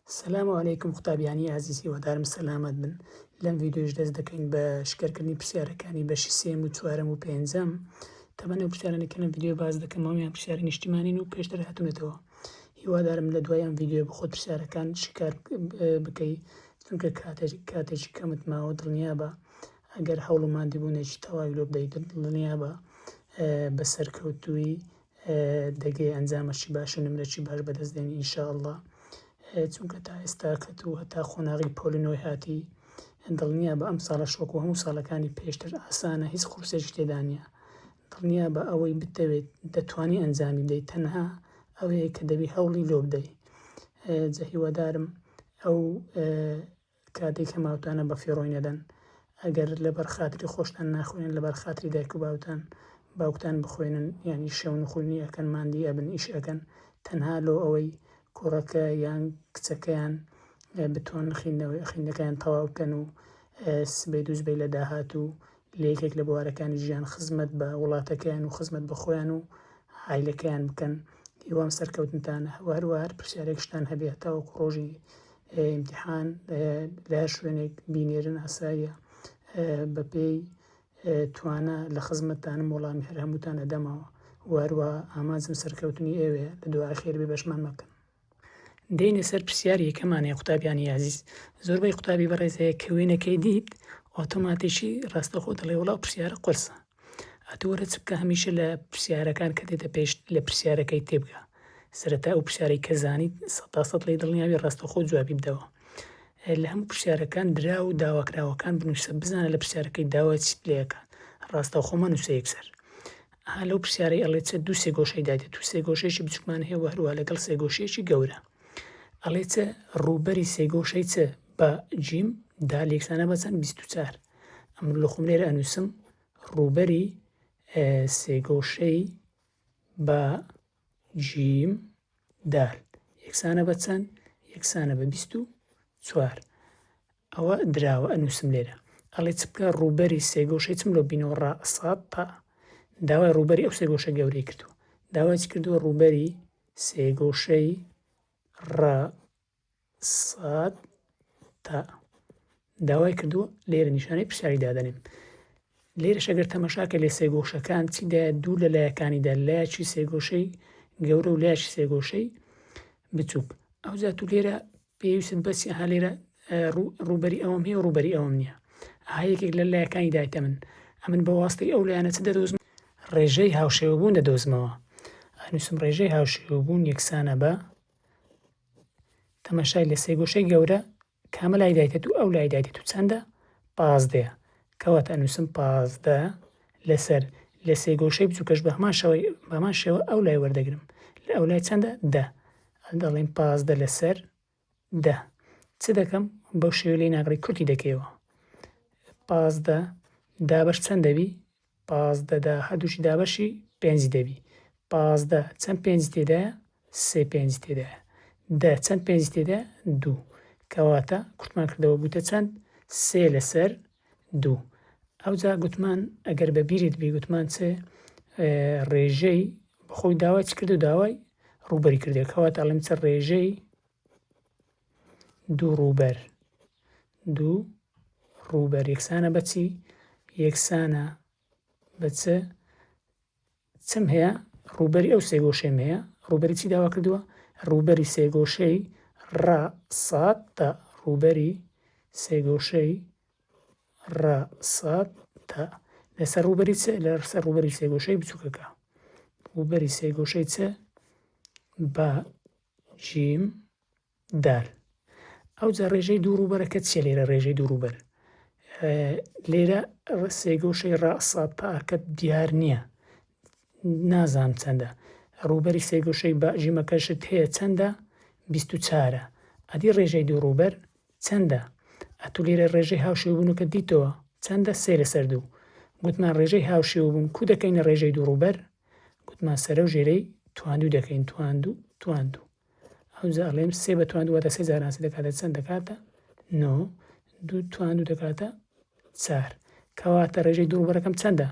السلام علیکم قوتابیانی عزیزی وەدارم سەلامەت بن. لەم ڤیدیۆش دەست دەکەین بە شکارکردنی پرسیارەکانی بەشی سێم و چوارەم و پێنجەم. تەمەنە و پرسیارانەکە لەم ڤیدیۆ باز دەکەم هەموویان پرسیاری نیشتیمانین و پێشتر هاتوونەتەوە. هیوادارم لە دوای ئەم ڤیدیۆ بخۆت پرسیارەکان شکار بکەی چونکە کاتێکی کەمت ماوە دڵنیا بە ئەگەر هەوڵ و مادیبوونێکی تەواوی لۆ بدەیت دڵنیا بە بەسەرکەوتووی دەگەی ئەنجامەشی باش و نمرەی باش بەدەستدێنی ئینشاءڵڵا. چونکە تا ئێستا کەت و هەتا خۆناغی پۆلینۆی هاتی دڵنیا بە ئەم ساڵەش وەکو هەموو ساڵەکانی پێشتر ئاسانە، هیچ قورسێکی تێدا نییە. دڵنیا بە ئەوەی بتەوێت دەتوانی ئەنجامی بدەیت، تەنها ئەوەیە کە دەبی هەوڵی لۆ بدەیت. جە هیوادارم ئەو کاتێک کە ماوتانە بە فێڕۆی نەدەن، ئەگەر لەبەر خاتری خۆشتان ناخوێنن لەبەر خاتری دایک و باوکتان بخوێنن، یانی شەون خوێنی ئەەکەن ماندی ئەبن ئیش ئەەکەن، تەنها لۆ ئەوەی کوڕەکە یان کچەکەیان بتوان خوێندنەکەیان تەواو بکەن و سبەی دووسبەی لە داهات و لە یەکێک لە بوارەکانی ژیان خزمەت بە وڵاتەکەیان و خزمەت بە خۆیان و عایلەکەیان بکەن. هیوام سەرکەوتنتانە. هەروەها پرسیارێکشتان هەبێت تاوەکو ڕۆژی ئیمتیحان لە هەر شوێنێک بینێرن ئاساییە، بەپێی توانە لە خزمەتتانم وەڵامی هەر هەمووتان ئەدەمەوە. هەروەها ئامانجم سەرکەوتنی ئێوەیە، لە دوعای خێر بێ بەشمان مەکەن. دێنە سەر پرسیاری یەکەمانەیە قوتابیانی عزیز. زۆربەی قوتابی بەڕێزەیە کە وێنەکەی دیت ئۆتۆماتیکی ڕاستەخۆ دەڵێ وەڵاو پرسیارە قورسە. ئەتووەرە چ بکە هەمیشە لە پرسیارەکان کە دێتە پێش لە پرسیارەکەی تێبگە. سەرەتا ئەو پرسیارەی کە زانیت 100% لێی دڵنیاوی ڕاستەخۆ جوابی بدەوە. لە هەموو پرسیارەکان درا و داواکراوەکان بنووسە، بزانە لە پرسیارەکەی داوا چیت لێەکە، ڕاستەخۆ مەنووسە یەکسەر. لەو پرسیارەی ئەڵێ چە دوو سێگۆشەی دادێت و سێگۆشەیەکی بچووکمان هەیە و هەروەها لەگەڵ سێگۆشەیەکی گەورە. ئەڵێ چە ڕووبەری سێگۆشەی چە بە جیم دال یەکسانە بە چەند 24. ئەم لە خۆم لێرە ئەنووسم ڕووبەری سێگۆشەی بە جیم دال یەکسانە بە چەند؟ یەکسانە بە 24. ئەوە دراوە ئەنووسم لێرە. ئەڵێ چ بکە ڕووبەری سێگۆشەی چم لۆ بینەوە ڕاسات تا داوای ڕووبەری ئەو سێگۆشە گەورەی کردووە. داوای چ کردووە؟ ڕووبەری سێگۆشەی ڕاسات تا داوای کردووە. لێرە نیشانەی پرسیاری دادەنێم. لێرەش ئەگەر تەمەشاکە لێ سێگۆشەکان چیدایە دوو لە لایەکانیدا لایەکی سێگۆشەی گەورە و لایەکی سێگۆشەی بچووک. ئەو زات و لێرە پێویستت بەسی لێرە ڕووبەری ئەوەم هەیە و ڕووبەری ئەوەم نییە. یەکێک لە لایەکانی دایتە ئەمن بە واستەی ئەو لایەنە چ دەدۆزم؟ ڕێژەی هاوشێوەبوون دەدۆزمەوە. ئەنووسم ڕێژەی هاوشێوەبوون یەکسانە بە تەمەشای لە سێگۆشەی گەورە کامە لای دایتێت و ئەو لای دایتێت و چەندە؟ 15. کەواتە ئەنووسم 15 لەسەر لە سێگۆشەی بچووکەش بە هەمان شێوە ئەو لای وەردەگرم. لە ئەو لای چەندە؟ 10. دەڵێم 15 لەسەر 10. چ دەکەم؟ بەو شێوە لێی ناگڕی کورتی دەکەیەوە. 15 دابەش چەند دەبی؟ 15 دا هەردووشی دابەشی 5 دەبی. 15 چەند 5 تێدایە؟ 3 5 تێدایە. 10 چەند 5 تێدایە؟ 2. کەواتە کورتمان کردەوە بووتە چەند؟ 3 لەسەر 2. ئەوجا گوتمان ئەگەر بە بیریت بی گوتمان چێ ڕێژەی بەخۆی داوای چ کرد و داوای ڕووبەری کردێ. کەواتە ئەڵێم چە ڕێژەی دوو ڕووبەر یەکسانە بە چی؟ یەکسانە بە چم هەیە؟ ڕووبەری ئەو سێگۆشەیم هەیە. ڕووبەری چی داوا کردووە؟ ڕووبەری سێگۆشەی ڕاسات تا ڕووبەری سێگۆشەی ڕاسات تا لەسەر ڕووبەری چ؟ لەسەر ڕووبەری سێگۆشەی بچووکەکە. ڕووبەری سێگۆشەی چ؟ بە جیم دال. ئەوجا ڕێژەی دوو ڕووبەرەکە چیە لێرە؟ ڕێژەی دوو ڕووبەر لێرە سێگۆشەی ڕاسات تاکە دیار نییە، نازانم چەندە. ڕووبەری سێگۆشەی بە ژیمەکەشت هەیە چەندە؟ 24. ئەدی ڕێژەی دوو ڕووبەر چەندە؟ ئەتو لێرە ڕێژەی هاوشێوەبوونەکە دیتەوە چەندە؟ 3 لەسەر 2. گوتمان ڕێژەی هاوشێوەبوون کو دەکەینە ڕێژەی دوو ڕووبەر؟ گوتمان سەرە و ژێرەی تواندوو دەکەین. تواندوو. ئەوجا ئەڵێم 3 بە تواندوو واتە 3 جاران 3 دەکاتە چەند دەکاتە؟ 9. 2 تواندوو دەکاتە 4. کەواتە ڕێژەی دوو ڕووبەرەکەم چەندە؟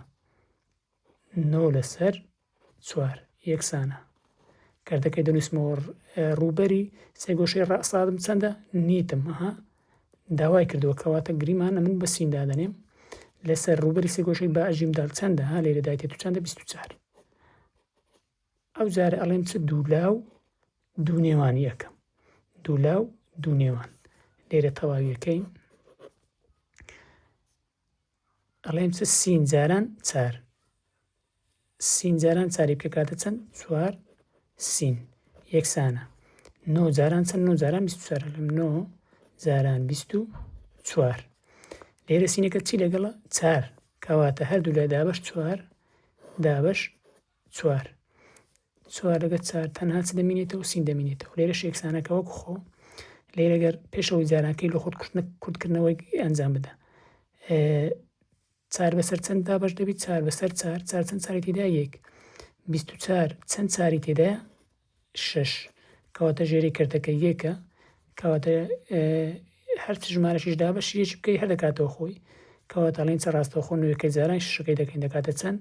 9 لەسەر 4 یەکسانە. کارتەکەی دەنووسمەوە ڕووبەری سێگۆشەی ڕاستادم چەندە نیتم داوای کردووە کەواتە گریمانە من بە سین دادەنێم لەسەر ڕووبەری سێگۆشەی با ئەژیمدال چەندە لێرە دایتێت و چەندە 24 ئەو جارە ئەڵێم چ دوولاو دوو نێوان یەکەم دوولاو دوو نێوان لێرە تەواویەکەی ئەڵێم چ سین جاران چار سین جاران چاری بکە کاتە چەند 4 سین یەکسانە 9 جاران چەند 9 جاران 24 لەم 9 جاران 24 لێرە سینەکە چی لەگەڵە 4 کەواتە هەردوو لە دابش 4 دابش 4 لەگە 4 تەنها چ دەمێنێتەوە سین دەمێنێتەوە لێرە یەکسانەکە وەکو خۆ لێرە گەر پێشەوەی جارانکەی لە خۆت کورتکردنەوەی ئەنجام بدە 4 بەسەر چەند دابش دەبیت 4 بەسەر 4 چەند چاری تێدا 1 24 چەند چاری تێدایە 6 کەواتە ژێری کردەکە یەکە کەواتە هەر ژمارەشیش دابش یەکی بکەی هەر دەکاتەوە خۆی کەواتە ئەڵێن چە ڕاستەوە خۆ نوێیەکەی جاران شەکەی دەکەین دەکاتە چەند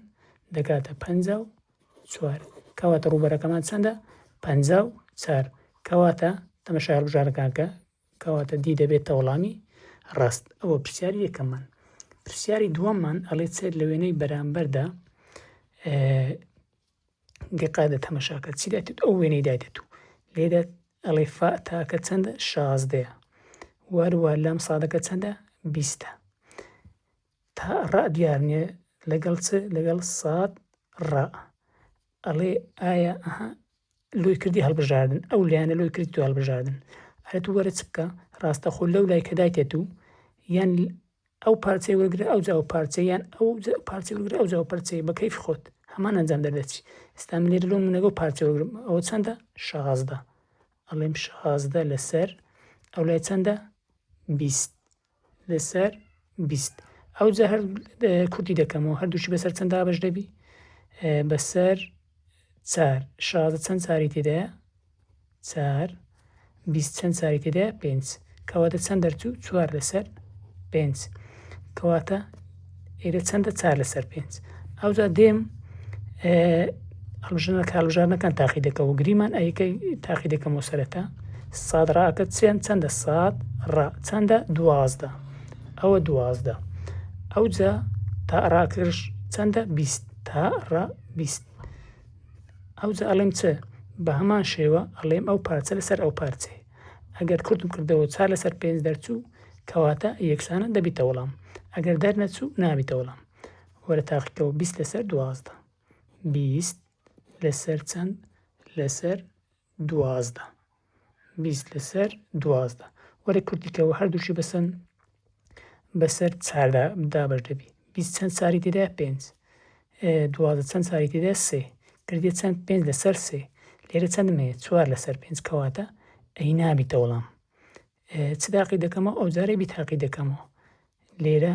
دەکاتە 54 کەواتە ڕووبەرەکەمان چەندە 54 کەواتە تەمەشای هەڵبژارەکانکە کەواتە دی دەبێتە وەڵامی ڕاست ئەوە پرسیاری یەکەممان پرسیاری دووەممان ئەڵێ چێت لە وێنەی بەرامبەردا گەقادە تەمەشاکە چی دایێت ئەو وێنەی دایێت و لێدە ئەڵێ فا تاکە چەندە 16 وارووا لام سادەکە چەندە 20 تا ڕا دیار نییە لەگەڵ چ لەگەڵ ساد ڕا ئەڵێ ئایا لۆی کردی هەڵبژاردن ئەو لایەنە لۆی کردی تو هەڵبژاردن ئەرێت وەرە چ بکە ڕاستەخۆ لەو لای کە دایتێت و یان ئەو پارچەی وەرگرە ئەو جاو پارچەی یان ئەو پارچەی وەرگرە ئەو جاو پارچەی بە کەیفی خۆت هەمان ئەنجام دەردەچی ئێستا من لێرە لۆ منەگە و پارچە وەرگرم ئەوە چەندە 16 ئەڵێم 16 لەسەر ئەو لای چەندە 20 لەسەر 20 ئەو جا هەر کورتی دەکەمەوە هەردووشی بەسەر چەند دابش دەبی بەسەر 4 16 چەند چاری تێدایە 4 20 چەند چاری تێدایە 5 کەواتە چەند دەرچوو 4 لەسەر 5 کەواتە ئێرە چەندە 4 لەسەر 5 ئەو جا دێم هەڵبژارنەکان تاقی دەکەەوە گریمان ئەیەکەی تاقی دەکەمەوە سەرەتا ساد ڕاکە چەندە ساد ڕا چەندە 12 ئەوە 12 ئەو جا تا ڕاکرش چەندە 20 تا ڕا 20 ئەو جا ئەڵێم چ بە هەمان شێوە ئەڵێم ئەو پارچە لەسەر ئەو پارچەی ئەگەر کورتم کردەوە 4 لەسەر 5 دەرچوو کەواتە یەکسانە دەبیتە وەڵام ئەگەر دەرنەچوو نابیتە وەڵام وەرە تاقیکەوە 20 لەسەر 12 20 لەسەر چەند لەسەر 12 20 لەسەر 12 وەرە کورتیکەوە هەردووشی بەسەر 4 دابش دەبی 20 چەند چاری تێدایە 5 12 چەند چاری تێدایە 3 کردێ چەند 5 لەسەر 3 لێرە چەندمەیە 4 لەسەر 5 کەواتە ئەی نابیتە وەڵام چ تاقی دەکەمەوە ئەو جارەی بی تاقی دەکەمەوە لێرە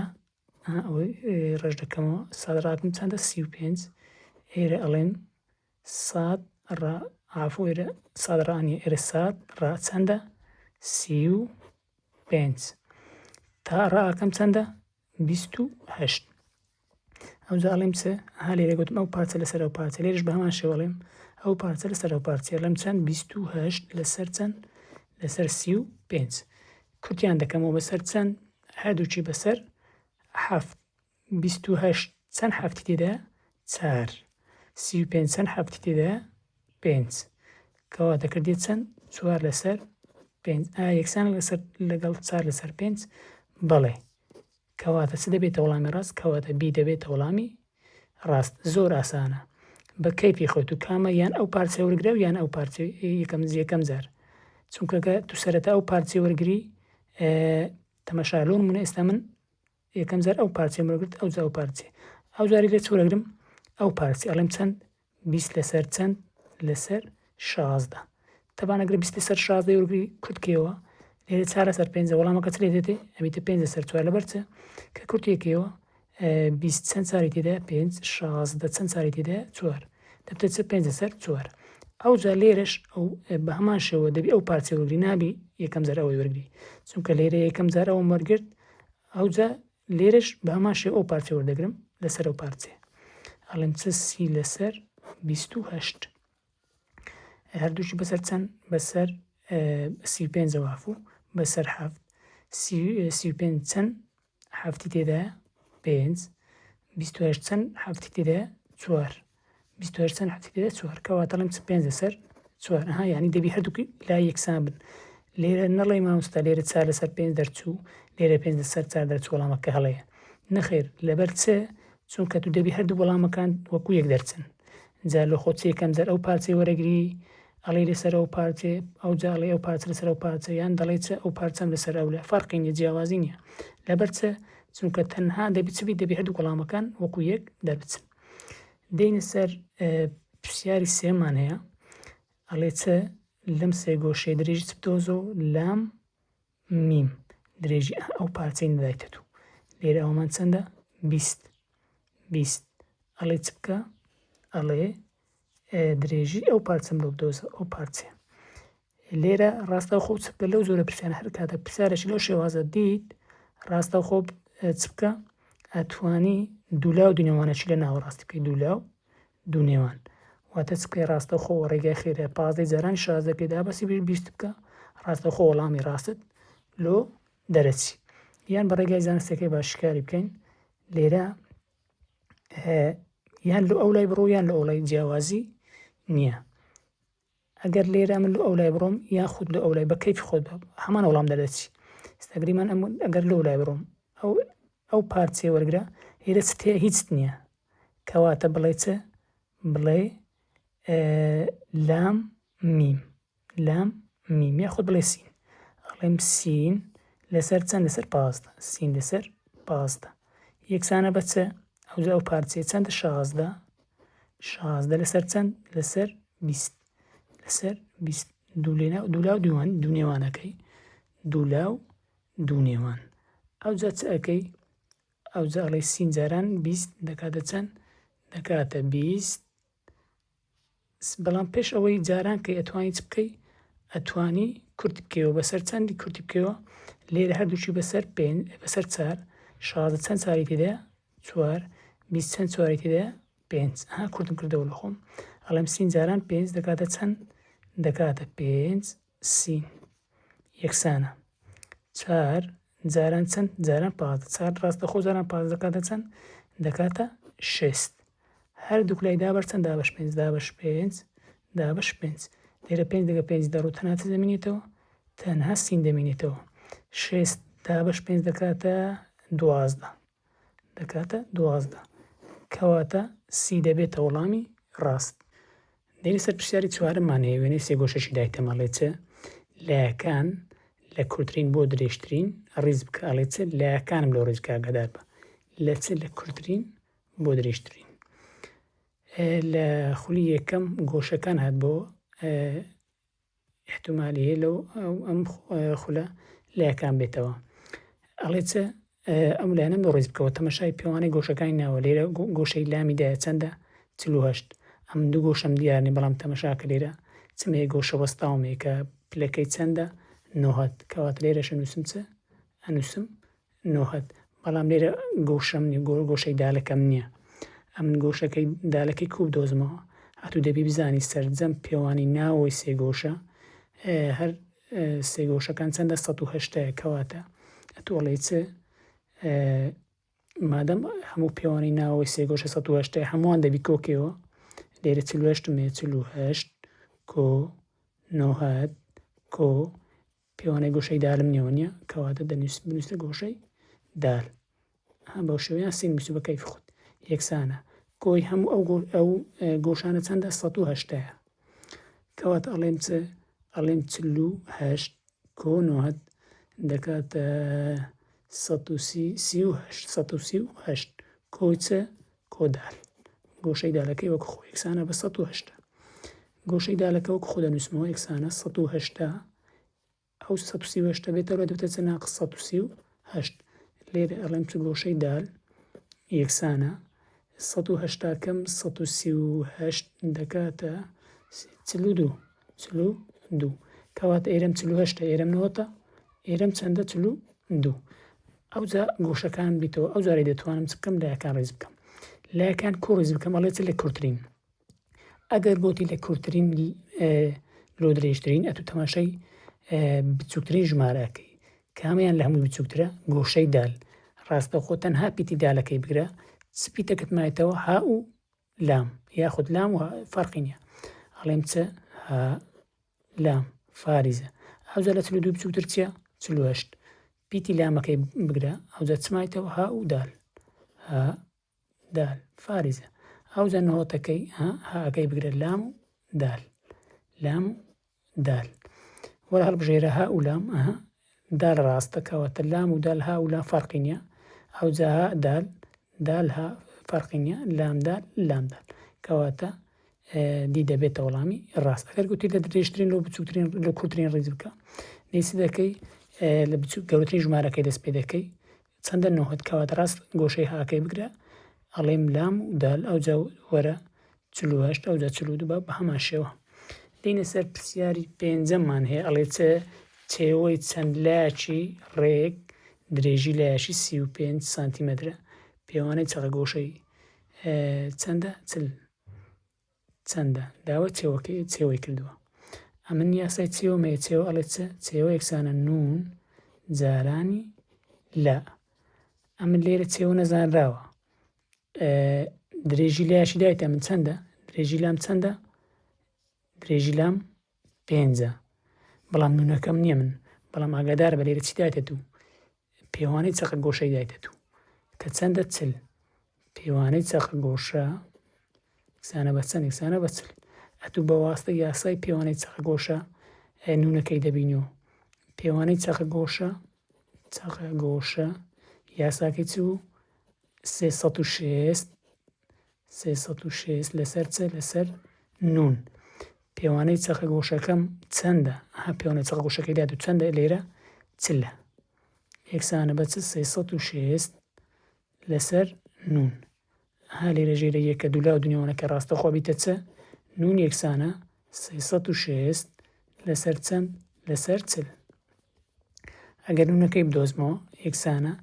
ڕێژ دەکەمەوە سادڕاتم چەندە 35 ئێرە ئەڵێن ساد ڕا ئافۆ ئێرە سادڕانیە ئێرە ساد ڕا چەندە 35 تا ڕاکەم چەندە 28 ئەو جا ئەڵێم چ لێرە گوتم ئەو پارچە لەسەر ئەو پارچە لێرش بە هەمان شێوەڵێم ئەو پارچە لەسەر ئەو پارچە لەم چەند 28 لەسەر چەند لەسەر 35 کورتیان دەکەمەوە بەسەر چەند هەردووچی بەسەر 7 28 چەند هەفتی تێدا 4 35 چەند هەفتی تێدا 5 کەواتە کردێت چەند 4 لەسەر 5 یەکسان لەگەڵ 4 لەسەر 5 بەڵێ کەواتە چ دەبێتە وەڵامی ڕاست کەواتە بی دەبێتە وەڵامی ڕاست زۆر ئاسانە بە کەیفی خۆت و کامە یان ئەو پارچە وەرگرە و یان ئەو پارچە یەکەم جار چونکەکە تو سەرەتا ئەو پارچە وەرگری تەمەشا لۆ نمونە ئێستا من یەکەم جار ئەو پارچە وەرگرت ئەو جا ئەو پارچێ ئەو جاری لێ وەرگرم ئەو پارچی ئەڵێم چەند 20 لەسەر چەند لەسەر 16 تەبان ئەگەر 20 لەسەر 16 وەرگری کورتکەوە لێرە 4 لەسەر 5 وەڵامەکە چ لێ دێتێ ئەبیتە 5 لەسەر 4 لەبەرچە کە کورتێکەوە 20 چەند چاری تێدایە 5 16 چەند چاری تێدایە 4 دەبتە چ 5 لەسەر 4 ئەو جا لێرەش ئەو بە هەمان شێوە دەبی ئەو پارچە وەرگری نابی یەکەم جار ئەوەی وەرگری چونکە لێرە یەکەم جار ئەوم وەرگرت ئەو جا لێرەش بە هەمان شێوە ئەو پارچە وەردەگرم لەسەر ئەو پارچێ ئەڵێم چ سی لەسەر 28 هەردووشی بەسەر چەند بەسەر 35 وافو بەسەر 35 چەند هەفتی تێدایە 5 28 چەند هەفتی تێدایە 4 28 چەند هەفتی تێدایە 4 کەواتەڵێم 5 لەسەر 4 یعنی دەبی هەردووکی لای یەکسان بن. لێرە نەڵێ مامۆستا لێرە 4 لەسەر 5 دەرچوو لێرە 5 لەسەر 4 دەرچوو وەڵامەکە هەڵەیە. نەخێر لەبەر چ چونکە تو دەبی هەردوو وەڵامەکان وەکو یەک دەرچن. جا لە خۆ یەکەم جار ئەو پارچەی وەرەگری ئەڵێ لەسەر ئەو پارچێ ئەو جاڵێ ئەو پارچە لەسەر ئەو پارچە یان دەڵێ چ ئەو پارچەم لەسەر ئەو لە فەرقی نیە جیاوازی نییە لەبەر چ چونکە تەنها دەبی چبی دەبی هەردوو وەڵامەکان وەکو یەک دەربچن. دێنە سەر پرسیاری سێمان هەیە ئەڵێ چ لەم سێ گۆشەی درێژی چ بدۆزە و لام میم درێژی ئەو پارچەی نەدایتە تو لێرە ئەومان چەندە 20 ئەڵێ چ بکە ئەڵێ درێژی ئەو پارچەم لەو بدۆزە ئەو پارچێ. لێرە ڕاستەوخۆ چ بکە لەو زۆرە پرسیان هەر کاتە پرسیارەشی لەو شێوازە دیت ڕاستەوخۆ چ بکە ئەتوانی دوولاو دوونێوانەشی لە ناوەڕاستی بکەی دوولاو دوونێوان واتە چ بکەی ڕاستەوخۆ ڕێگای خێرە 15 جاران شازەکەی دابەسی 20 بکە ڕاستەوخۆ وەڵامی ڕاست لۆ دەرەچی یان بە ڕێگای زانستەکەی باشکاری بکەین لێرە یان لە ئەو لای بڕۆ یان لە ئەو لای جیاوازی نییە. ئەگەر لێرە من لە ئەو لای بڕۆم یان خود لە ئەو لای بە کەیفی خۆت هەمان وەڵام دەرەچی ئێستاگریمان ئەگەر لەو لای بڕۆم ئەو پارچێ وەرگرا هێرە چ تێ هیچ نییە کەواتە بڵێ چ بڵێ لام میم یا خود بڵێ سین ئەڵێم سین لەسەر چەند لەسەر 15 سین لەسەر 15 یەکسانە بە چە ئەوجا ئەو پارچێ چەندە 16 لەسەر چەند لەسەر 20 لەسەر 20 دوولاو دوونێوانەکەی دوولاو دوونێوان ئەوجا چ ئەەکەی ئەوجا ئەڵێ سین جاران 20 دەکاتە چەند دەکاتە 20 بەڵام پێش ئەوەی جاران کەی ئەتوانی چ بکەی ئەتوانی کورتی بکەوە بەسەر چەندی کورتی بکەوە لێرە هەردووشی بەسەر 4 16 چەند چاری تێدایە 4 20 چەند چواری تێدایە 5 کورتم کردەوە لە خۆم ئەڵێم سین جاران 5 دەکاتە چەند دەکاتە 5 سین یەکسانە 4 جاران چەند جاران 4 ڕاستەخۆ جاران 5 دەکاتە چەند دەکاتە 6 هەردووک لای دابەر چەند دابەش 5 دابەش 5 لێرە 5 دەگە 5 دەڕوو تەنها چ دەمێنێتەوە تەنها سین دەمێنێتەوە 6 دابەش 5 دەکاتە 12 کەواتە سی دەبێتە وەڵامی ڕاست. دێنە سەر پرسیاری چوارممان هەیە وێنەی سێ گۆشەشی دایتەمەڵێ چ لایەکان لە کورتترین بۆ درێژترین ڕیز بکە ئەڵێ چ لایەکانم لەو ڕێز کاگەدار بە لە چ لە کورتترین بۆ درێژترین لە خولی یەکەم گۆشەکان هات بۆ احتمالی هەیە لەو ئەم خولە لایەکان بێتەوە ئەڵێ چ ئەم لایەنەم لەو ڕێز بکەوە تەمەشای پێوانەی گۆشەکانی ناوە لێرە گۆشەی لامیدایە چەندە 48 ئەم دوو گۆشەم دیارنی بەڵام تەمەشاکە لێرە چمەیە گۆشە وەستاومێ کە پلەکەی چەندە 9 کەواتە لێرەش ئەنووسم چ ئەنووسم 9 بەڵام لێرە گۆشەم نیە گۆشەی دالەکەم نییە ئەم گۆشەکەی دالەکەی کوب دۆزمەوە هاتوو دەبی بزانی سەرجەم پێوانی ناوەی سێ گۆشە هەر سێ گۆشەکان چەندە 180 کەواتە ئەتوڵێ چ مادەم هەموو پێوانی ناوەی سێ گۆشە 180 هەمووان دەبی کۆکەوە لێرە 48 کۆ 9 کۆ پێوانەی گۆشەی دالم نێوە نییە کەواتە بنووسە گۆشەی دال بەو شێوەیان سین نووسی بە کەیفی خۆت یەکسانە کۆی هەموو ئەو گۆشانە چەندە 180 کەواتە ئەڵێم 48 کۆ 9 دەکاتە 138 کۆی چ کۆدال گۆشەی دالەکەی وەکو خۆ یەکسانە بە 180 گۆشەی دالەکە وەکو خۆ دەنووسمەوە یەکسانە 180 ئەو 138 بێتەوە دەبێتە چ ناقص 138 لێرە ئەڵێم چ گۆشەی دال یەکسانە 180 کەم 138 دەکاتە 42 کەواتە ئێرەم 48 ئێرەم 90 ئێرەم چەندە 42 ئەوجا گۆشەکان بیتەوە ئەو جارێ دەتوانم چ بکەم لایەکان ڕێز بکەم لایەکان کۆ ڕێز بکەم ئەڵێ چ لە کورتترین ئەگەر گوتی لە کورتترین لۆ درێژترین ئەتو تەماشای بچووکترین ژمارەکەی کامیان لە هەمووی بچووکترە گۆشەی دال ڕاستەخۆ تەنها پیتی دالەکەی بگرە سپیتەکەت مایێتەوە ها و لام یاخود لام و فەرقی نییە ئەڵێم چ ها لام فاریزە ئەوجا لە 42 بچووکتر چییە 48 پیتی لامەکەی بگرە ئەوجا چمایتەوە ها و دال ها دال فاریزە ئەوجا نەوەتەکەی هاەکەی بگرە لام و دال لام و دال وەرە هەڵبژێرە ها و لام دال ڕاستە کەواتە لام و دال ها و لام فەرقی نییە ئەوجا ها دال دال ها فەرقی نییە لام دال لام دال کەواتە دی دەبێتە وەڵامی ڕاست ئەگەر گوتی لە درێژترین لۆ بچووکترین لە کورتترین ڕیز بکە نویسی دەکەی لە گەورەترین ژمارەکەی دەست پێ دەکەی چەندە نۆهت کەواتە ڕاست گۆشەی هاکەی بگرە ئەڵێم لام و دال ئەوجا وەرە 48 ئەوجا 42 بە هەمان شێوە دێنە سەر پرسیاری پێنجەممان هەیە ئەڵێ چێوەی چەند لایەکی ڕێک درێژی لایەشی 35 سانتیمەترە پێوانەی چەقە گۆشەی چەندە چەندە داوە چێوەی کردووە ئەمن یاسای چێوەمەیە چێوە ئەڵێ چێوە یەکسانە نون جارانی لا ئەمن لێرە چێوە نەزانراوە درێژی لایەشی دایتە من چەندە درێژی لام چەندە درێژی لام 5 بەڵام نونەکەم نییە من بەڵام ئاگادار بە لێرە چی دایتە دوو پێوانەی چەقە گۆشەی دایتە دوو کە چەندە چل پێوانەی چەقە گۆشە یەکسانە بە چەند یەکسانە بە چل ئەتوو بە واستە یاسای پێوانەی چەقە گۆشە نونەکەی دەبینەوە پێوانەی چەقە گۆشە یاساکەی چوو 306 لەسەر چ لەسەر نون پێوانەی چەقە گۆشەکەم چەندە پێوانەی چەقە گۆشەکەی داد و چەندە لێرە چلە یەکسانە بە چ 306 لەسەر نون لێرە ژێرە یەکە دوولا و دنیاوانەکە ڕاستەخۆ بیتە چە نون یەکسانە 306 لەسەر چەند لەسەر چل ئەگەر نونەکەی بدۆزمەوە یەکسانە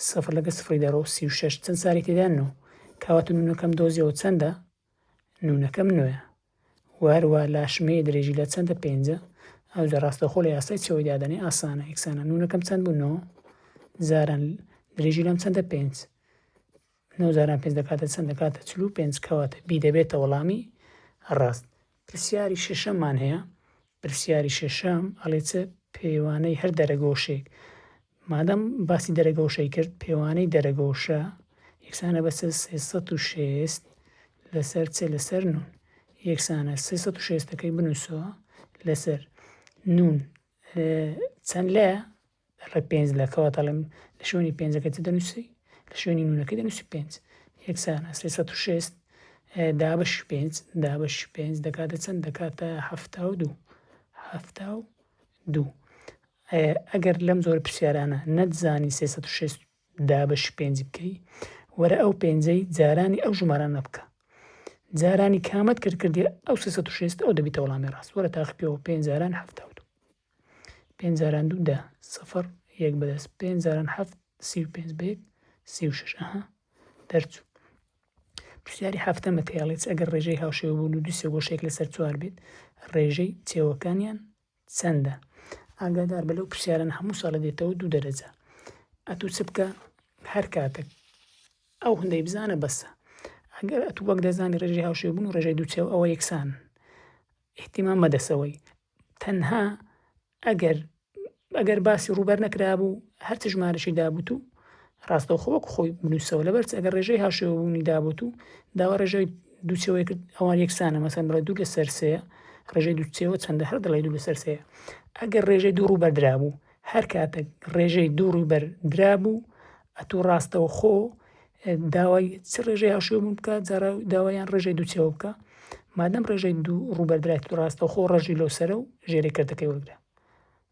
سەفر لەگە سفری دەڕۆ 36 چەند ساری تێدانەوە کاواتە نونەکەم دۆزیەوە چەندە نونەکەم نوێە واروە لاشمەیە درێژی لە چەندە 5 ئەوجا ڕاستەخۆ لە یاسای چێوەی دادنێ ئاسانە یەکسانە نونەکەم چەند بوونەوە زاران درێژی لەم چەندە 5 9 5 دەکاتە چەند دەکاتە 45 کەواتە بی دەبێتە وەڵامی ڕاست پرسیاری شەشەممان هەیە پرسیاری شەشەم ئەڵێ چ پێوانەی هەر دەرەگۆشێک مادەم باسی دەرەگۆشەی کرد پێوانەی دەرەگۆشە یەکسانە بە 306 لەسەر چ لەسەر نون یەکسانە 306ەکەی بنووسەوە لەسەر نون چەند لایە ڕێ 5 لە کەواتەڵێم لە شوێنی 5ەکە چ دەنووسی لە شوێنی نونەکەی دەنووسی 5 یەکسانە 306 دابش 5 دەکاتە چەند دەکاتە 72 ئەگەر لەم زۆر پرسیارانە نەتزانی 306 دابش 5 بکەی وەرە ئەو 5ەی جارانی ئەو ژمارانە بکە جارانی کامەت کردی ئەو 306 ئەو دەبیتە وەڵامی ڕاست وەرە تاقیپەوە 5 جاران 72 5 جاران 2 10 سەفر یەک بەدەست 5 جاران 7 35 بێک 36 دەرچوو پرسیاری هەفتەمە تێڵێت ئەگەر ڕێژەی هاوشێوە بوون و دووسێ گۆشێک لەسەر 4 بێت ڕێژەی چێوەکانیان چەندە ئاگادار بە لەو پرسیاران هەموو ساڵە دێتەوە 2 دەرەجە ئەتوو چ بکە هەر کاتێک ئەو هەندەی بزانە بەسە ئەگەر ئەتوو وەک دەزانی ڕێژەی هاوشێوە بوون و ڕێژەی دوو چێوە ئەوە یەکسان احتیمام مەدەسەوەی تەنها ئەگەر باسی ڕووبەر نەکرابوو هەرچ ژمارەشی دابوت و ڕاستەوخۆوەک خۆی بنووسەوە لەبەرچ ئەگەر ڕێژەی هاوشێوەبوونی دابوت و داوا ڕێژەی دووچێوەی کرد ئەوان یەکسانە مەسەن بڵێ 2 لەسەر 3 ڕێژەی دووچێوە چەندە هەر دەڵێ 2 لەسەر 3 ئەگەر ڕێژەی دوو ڕووبەر درابوو هەر کاتێک ڕێژەی دوو ڕووبەر درابوو ئەتوو ڕاستەوخۆ داوای چ ڕێژەی هاوشێوە بوون بکە داوایان ڕێژەی دووچێوە بکە مادەم ڕێژەی دوو ڕووبەر درایت و ڕاستەوخۆ ڕێژی لەسەرە و ژێری کردەکەی وەرگرە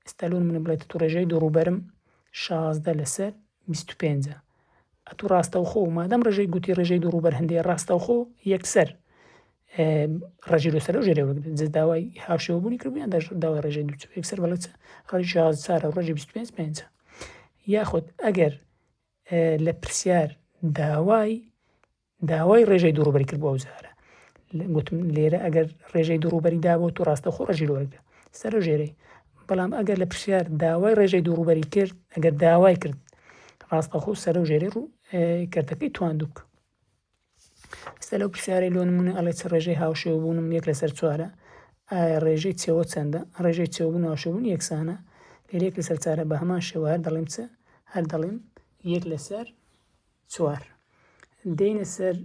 ئێستا لۆن من بڵێت تو ڕێژەی دوو ڕووبەرم 16 لەسەر 25 ئەتوو ڕاستەوخۆ و مادەم ڕێژەی گوتی ڕێژەی دوو ڕووبەر هەندێک ڕاستەوخۆ یەکسەر ڕێژی لەسەرە و ژێرە وەرگرە جە داوای هاوشێوە بوونی کردبیان داوای ڕێژەی دووچێوە یەکسەر بەڵێت ڕێژی 16 و ڕێژی 25 یاخود ئەگەر لە پرسیار داوای ڕێژەی دوو ڕووبەری کرد بۆ ئەو جارە گوتم لێرە ئەگەر ڕێژەی دووڕوبەری دابوو و ڕاستەوخۆ ڕێژی وەرگرە سەر ژێرەی بەڵام ئەگەر لە پرسیار داوای ڕێژەی دووڕوبەری کرد ئەگەر داوای کرد ڕاستەخۆ سەر و ژێرەی ڕوو کردەکەی تواندووک. ئێستا لەو پرسیارەی لۆ نمونە ئەڵێ چ ڕێژەی هاوشێوە بوونم 1/4 ئایا ڕێژەی چێوە چەندە؟ ڕێژەی چێوەبوون و هاوشێوەبوون یەکسانە لێرە 1/4 بە هەمان شێوە هەر دەڵێم چ؟ هەر دەڵێم 1/4. دێنە سەر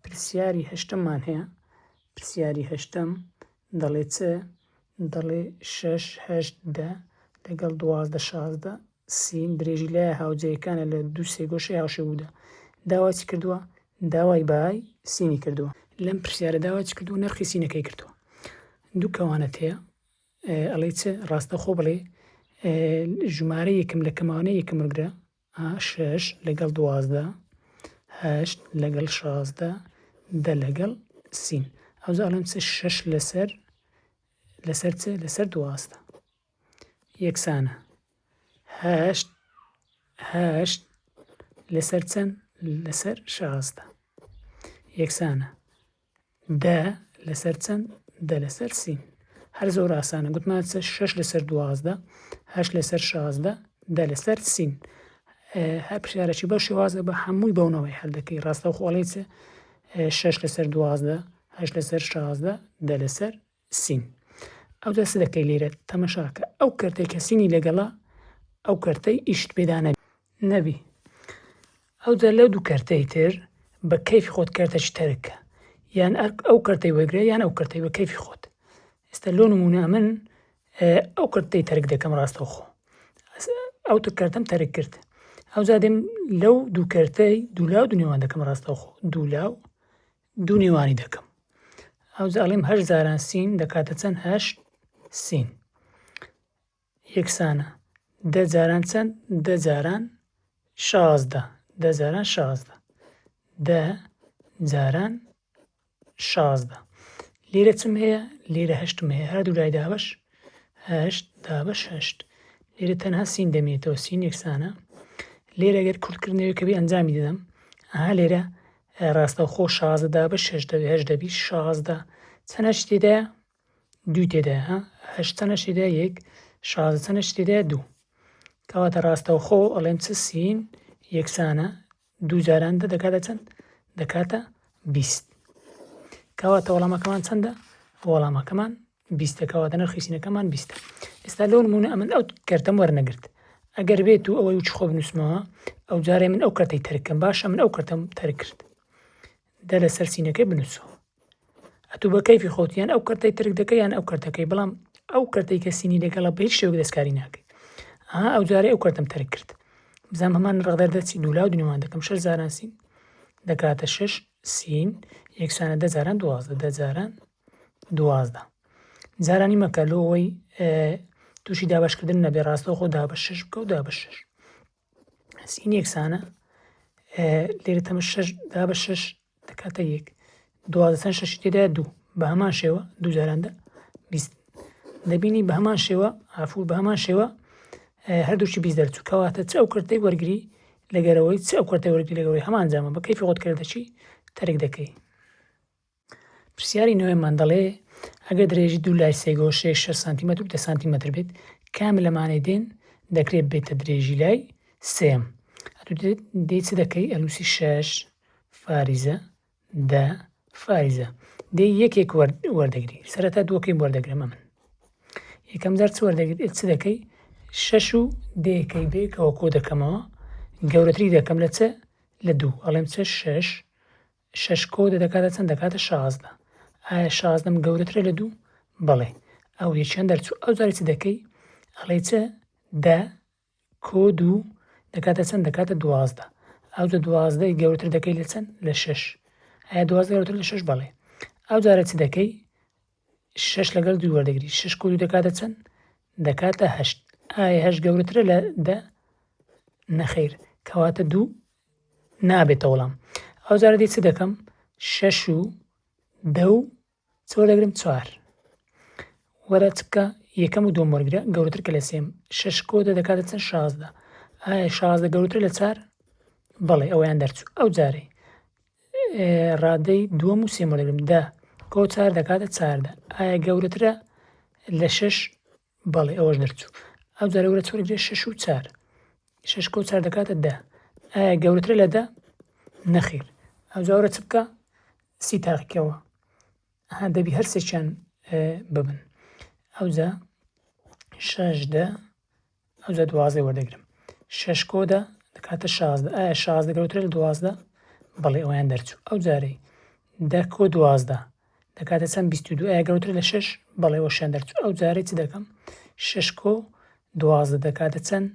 پرسیاری هەشتممان هەیە. پرسیاری هەشتم دەڵێ چ؟ دەڵێ 6 8 10 لەگەڵ 12 16 سین درێژی لایە هاوجەیەکانە لە 2 سێگۆشەی هاوشێوەبوودا. داوا چی کردووە؟ داوای بای سینی کردووە. لەم پرسیارە داوا چی کردووە؟ نرخی سینەکەی کردووە. دوو کەوانەت هەیە ئەڵێ چ؟ ڕاستەخۆ بڵێ ژمارە یەکەم لە کەماوانەی یەکەم وەرگرە 6 لەگەڵ 12 8 لەگەڵ 16 10 لەگەڵ سین. ئەوجا ئەڵێم چ 6 لەسەر چ؟ لەسەر 12 یەکسانە 8 لەسەر چەند؟ لەسەر 16 یەکسانە 10 لەسەر چەند؟ 10 لەسەر سین. هەر زۆر ئاسانە گوتمان چ 6 لەسەر 12 8 لەسەر 16 10 لەسەر سین. هەر پرسیارەکی بەو شێوازە بە هەمووی بەونەوەی هەر دەکەی ڕاستەوخۆ ئەڵێ چ 6 لەسەر 12 8 لەسەر 16 10 لەسەر سین. ئەوجا چ دەکەی لێرە تەمەشاکە ئەو کەرتەی کە سینی لەگەڵا ئەو کەرتەی ئیشت پێدا نەبی. ئەوجا لەو دوو کەرتەی تر بە کەیفی خۆت کەرتەی تەرکە یان ئەو کەرتەی وەرگرە یان ئەو کەرتەی بە کەیفی خۆت. ئێستا لۆ نمونە من ئەو کەرتەی تەرک دەکەم ڕاستەوخۆ ئەو کەرتەم تەرک کرد. ئەوجا دێم لەو دوو کەرتەی دوولاو دوو نێوان دەکەم ڕاستەوخۆ دوولاو دوو نێوانی دەکەم. ئەوجا ئەڵێم 8 جاران سین دەکاتە چەند؟ 8 سین یەکسانە 10 جاران چەند؟ 10 جاران 16 10 جاران 16 10 جاران 16. لێرە چم هەیە؟ لێرە هەشتم هەیە هەردوو لای دابەش 8 دابەش 8 لێرە تەنها سین دەمێتەوە سین یەکسانە. لێرە ئەگەر کورتکردنەوەی کەبی ئەنجامی دەدەم لێرە ڕاستەوخۆ 16 دابەش 6 دەبێ 8 دەبی 16 چەندەش تێدایە؟ 2 تێدایە 8 چەندەش تێدایە 1 16 چەندەش تێدایە 2 کەواتە ڕاستەوخۆ ئەڵێم چ سین یەکسانە 2 جاران دەکاتە چەند؟ دەکاتە 20. کەواتە وەڵامەکەمان چەندە؟ وەڵامەکەمان 20 کەواتە نرخی سینەکەمان 20. ئێستا لەو نمونە ئەمن ئەو کەرتەم وەرنەگرت ئەگەر بێت و ئەوەی وچ خۆ بنووسمەوە ئەو جارێ من ئەو کەرتەی تەرکەم باشە من ئەو کەرتەم تەرک کرد 10 لەسەر سینەکەی بنووسەوە. ئەتوو بە کەیفی خۆتیان ئەو کەرتەی ترک دەکەی یان ئەو کەرتەکەی بەڵام ئەو کەرتەی کە سینی لەگەڵە بە هیچ شێوەیەک دەستکاری ناکەی. ئەو جارێ ئەو کەرتەم تەرک کرد بزانام هەمان نرخدار دەچی دوولاو دوو نێوان دەکەم 6 جاران سین دەکاتە 6 سین یەکسانە 10 جاران 12 10 جاران 12 جارانی مەکە لەوەی تووشی دابشکردن نەبێ ڕاستەوخۆ دابەش 6 بکە و دابەش 6 سین یەکسانە لێرە تەمە 6 دابەش 6 دەکاتە 1 12 6 تێدایە 2 بە هەمان شێوە 2 جاران 20 دەبینی بە هەمان شێوە ئافور بە هەمان شێوە هەردووشی 20 دەرچوو کەواتە چ ئەو کەرتەی وەرگری لەگەرەوەی چ ئەو کەرتەی وەرگری لەگەڵەوەی هەمان جامە بە کەیفی خۆت کردەچی تەرک دەکەی. پرسیاری نوێمان دەڵێ ئەگەر درێژی دوو لای سێگۆشەی 6 سانتیمەتر و 10 سانتیمەتر بێت کامل لەمانەی دێن دەکرێت بێتە درێژی لای سێم. دێ چ دەکەی؟ ئەلوسی 6 فاریزە 10 فاریزە دێ یەکێک وەردەگری سەرەتا دووەکەی وەردەگرەمە من یەکەم جار چ وەردەگری چ دەکەی 6 و دێکەی بێکەوە کۆ دەکەمەوە گەورەتری دەکەم لە چ لە 2 ئەڵێم چ 6 کۆ دەکاتە چەند دەکاتە 16 ئایا 16 گەورەترە لە 2 بەڵێ ئەو یەکیان دەرچوو ئەو جاری چ دەکەی ئەڵێ چ 10 کۆ 2 دەکاتە چەند دەکاتە 12 ئەو 12 گەورەتر دەکەی لە چەند لە 6 ئایا 12 گەورەتر لە 6 بەڵێ ئەو جارە چ دەکەی 6 لەگەڵ 2 وەردەگری 6 کۆ 2 دەکاتە چەند دەکاتە 8 ئایا 8 گەورەترە لە 10 نەخیر کەواتە 2 نابێتە وەڵام ئەو جارە دی چ دەکەم 6 و 10 و چ وەردەگرم 4 وەرە چ بکە یەکەم و دووەم وەرگرە گەورەتر کە لە سێم 6 کۆ دەکاتە چەند 16 ئایا 16 گەورەتر لە 4 بەڵێ ئەویان دەرچوو ئەو جارەی ڕادەی دووەم و سێم وەردەگرم 10 کۆ 4 دەکاتە 4دا ئایا گەورەترە لە 6 بەڵێ ئەوەش دەرچوو ئەو جارە وەرە چۆرەگرێ 6 و 4 6 کۆ 4 دەکاتە 10 ئایا گەورەترە لە 10 نەخیر ئەو جارە چ بکە سی تاقیکەوە دەبی هەرسێکیان ببن ئەوجا 6 10 ئەوجا 12 وەردەگرم 6 کۆدا دەکاتە 16 ئایا 16 گەورەترە لە 12 بەڵێ ئەویان دەرچوو ئەو جارەی 10 کۆ 12 دەکاتە چەند 22 ئایا گەورەترە لە 6 بەڵێ ئەوەشیان دەرچوو ئەو جارەی چ دەکەم 6 کۆ 12 دەکاتە چەند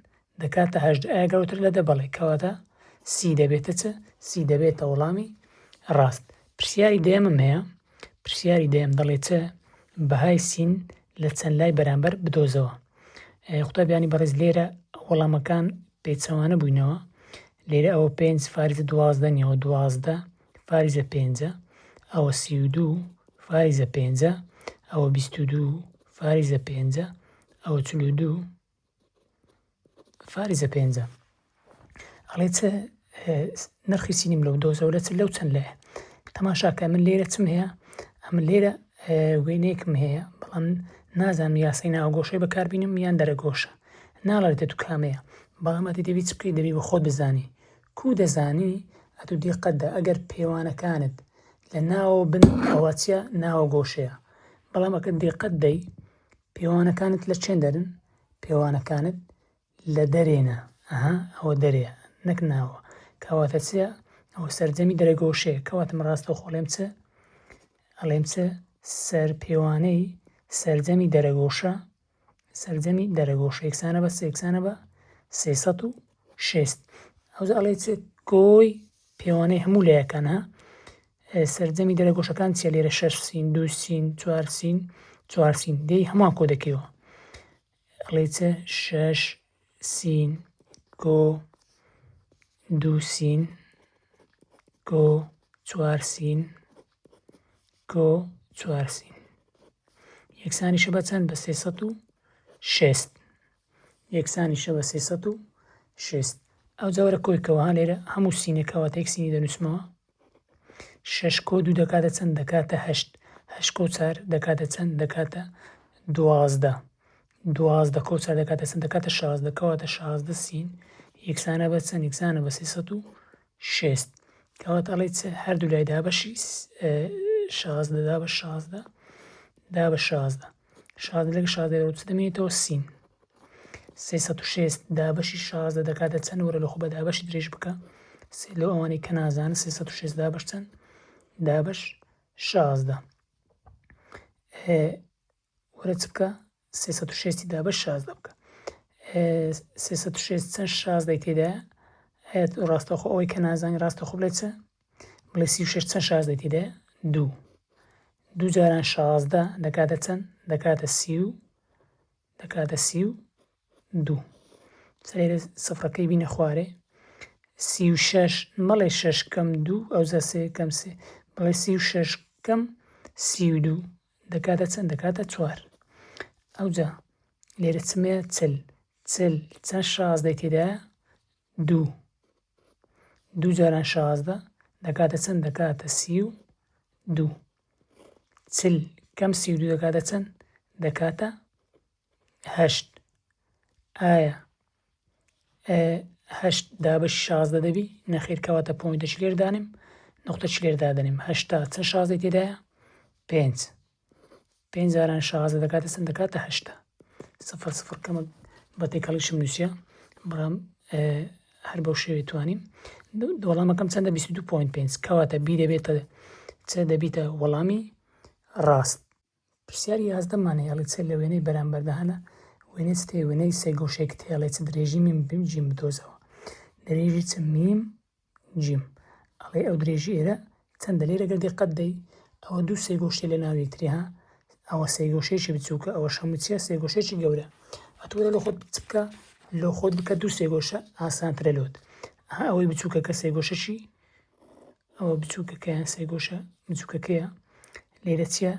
دەکاتە 8 ئایا گەورەتر لە 10 بەڵێ کەواتە سی دەبێتە چ سی دەبێتە وەڵامی ڕاست پرسیاری دێمم هەیە پرسیاری دێم دەڵێ چە بەهای سین لە چەند لای بەرامبەر بدۆزەوە قوتابیانی بەڕێز لێرە وەڵامەکان پێچەوانە بووینەوە لێرە ئەوە 5 فاریزە 12 نیەوە 12 فاریزە 5 ئەوە 32 فاریزە 5 ئەوە 22 فاریزە 5 ئەوە 42 فاریزە 5 ئەڵێ چە نرخی سینیم لەو دۆزەوە لەو چەند لایە تەماشاکە من لێرە چم هەیە ئەم لێرە وێنەیەکم هەیە بەڵام نازانم یاسای ناوگۆشەی بەکاربینم یان دەرەگۆشە ناڵێتێت تو کامەیە بەڵام ئەتی دەبی چ بکەی دەبی بە خۆت بزانی کو دەزانی ئەتو دیقەتدا ئەگەر پێوانەکانت لە ناوە بن ئەوە چیە ناوە گۆشەیە بەڵام ئەکە دیقەت دەی پێوانەکانت لە چێن دەرن پێوانەکانت لە دەرێنە ئەوە دەرەیە نەک ناوە کەواتە چیە ئەوە سەرجەمی دەرەگۆشەیە کەواتم ڕاستە خۆڵێم چە ئەڵێم چە سەر پێوانەی سەرجەمی دەرەگۆشە سەرجەمی دەرەگۆشە یەکسانە بە یەکسانە بە 360 ئەوجا ئەڵێ چ کۆی پێوانەی هەموو لایەکان سەرجەمی دەرەگۆشەکان چیە لێرە 6 سین 2 سین 4 سین 4 سین دەی هەمووان کۆ دەکەیەوە ئەڵێ چە 6 سین کۆ 2 سین کۆ 4 سین کۆ 4 سین یەکسانیشە بە چەند بە 360 یەکسانیشە بە 360 ئەو جاوەرە کۆیکەوە لێرە هەموو سینەکەوە تێک سینی دەنووسمەوە 6 کۆ 2 دەکاتە چەند دەکاتە 8 8 کۆ 4 دەکاتە چەند دەکاتە 12 12 کۆ 4 دەکاتە چەند دەکاتە 16 کەواتە 16 سین یەکسانە بە چەند یەکسانە بە 360 کەواتە ئەڵێ هەردوو لای دابەشی 16 دا بە 16 دا بە 16 16 لەگە 16 چ دەمێنێتەوە سین 360 دابەشی 16 دەکاتە چەند وەرە لە خۆ بە دابەشی درێژ بکە لەو ئەوانەی کە نازانە 360 دابەش چەند دابەش 16 وەرە چ بکە 360 دابەش 16 بکە 360 چەند 16 تێدایە ڕاستەخۆ ئەوەی کە نازانی ڕاستەخۆ بڵێ چە بڵێ 36 چەند 16 تێدایە 2 2 جاران 16 دەکاتە چەند دەکاتە 30 دەکاتە 32 سەرێرە سفرەکەی بینە خوارێ 36 مەڵێ 6 کەم 2 ئەوزە 3 کەم 3 بڵێ 36 کەم 32 دەکاتە چەند دەکاتە 4 ئەوجا لێرە چمەیە چل چەند 16 تێدایە 2 2 جاران 16 دەکاتە چەند دەکاتە 32 چل کەم 32 دەکاتە چەند دەکاتە 8 ئایا 8 دابەش 16 دەبی نەخێر کەواتە پۆینتەش لێر دانیم نقطەش لێر دادەنیم 8 چەند 16 تێدایە 5 5 جاران 16 دەکاتە چەند دەکاتە 8 0 کەمە بە تێکەڵیشم نووسە بەڵام هەر بەو شێوەیە توانیم وەڵامەکەم چەندە 22.5 کەواتە بی دەبێتە چ دەبیتە وەڵامی ڕاست پرسیاری 11مان هەیەڵی چ لە وێنەی بەرامبەردەهانە وێنەی چ تێ وێنەی سێگۆشێک تێڵێ چ درێژی میم بیم جیم بدۆزەوە درێژی چ میم جیم ئەڵێ ئەو درێژی ئێرە چەندە لێرە گەر دقت دەی ئەوە دوو سێگۆشتێ لە ناو یەکتری ئەوە سێگۆشێکی بچووکە ئەوە هەموو چیە سێگۆشێکی گەورە ئەتوانە لە خۆت چ بکە لە خۆت بکە دوو سێگۆشە ئاسانترە لۆت ئەوەی بچووکە کە سێگۆشەشی ئەوە بچووکەکەیان سێگۆشە بچووکەکەیە لێرە چیە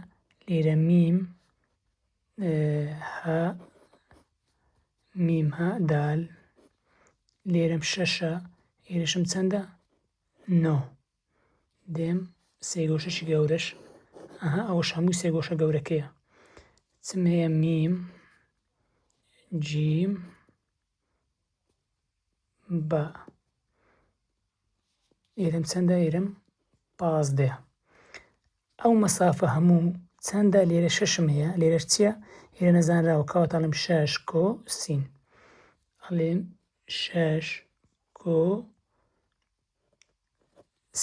لێرە میم ها میم ها دال لێرەم شەشە ئێرەشم چەندە 9 دێم سێگۆشەشی گەورەش ئەوەش هەموو سێ گۆشە گەورەکەیە. چم هەیە میم جیم با. ئێرەم چەندە؟ ئێرەم 15. ئەو مەسافە هەموو چەندە؟ لێرە 6م هەیە. لێرەش چییە؟ لێرە نەزانراوە کەواتە ئەڵێم 6 کۆ سین. ئەڵێم 6 کۆ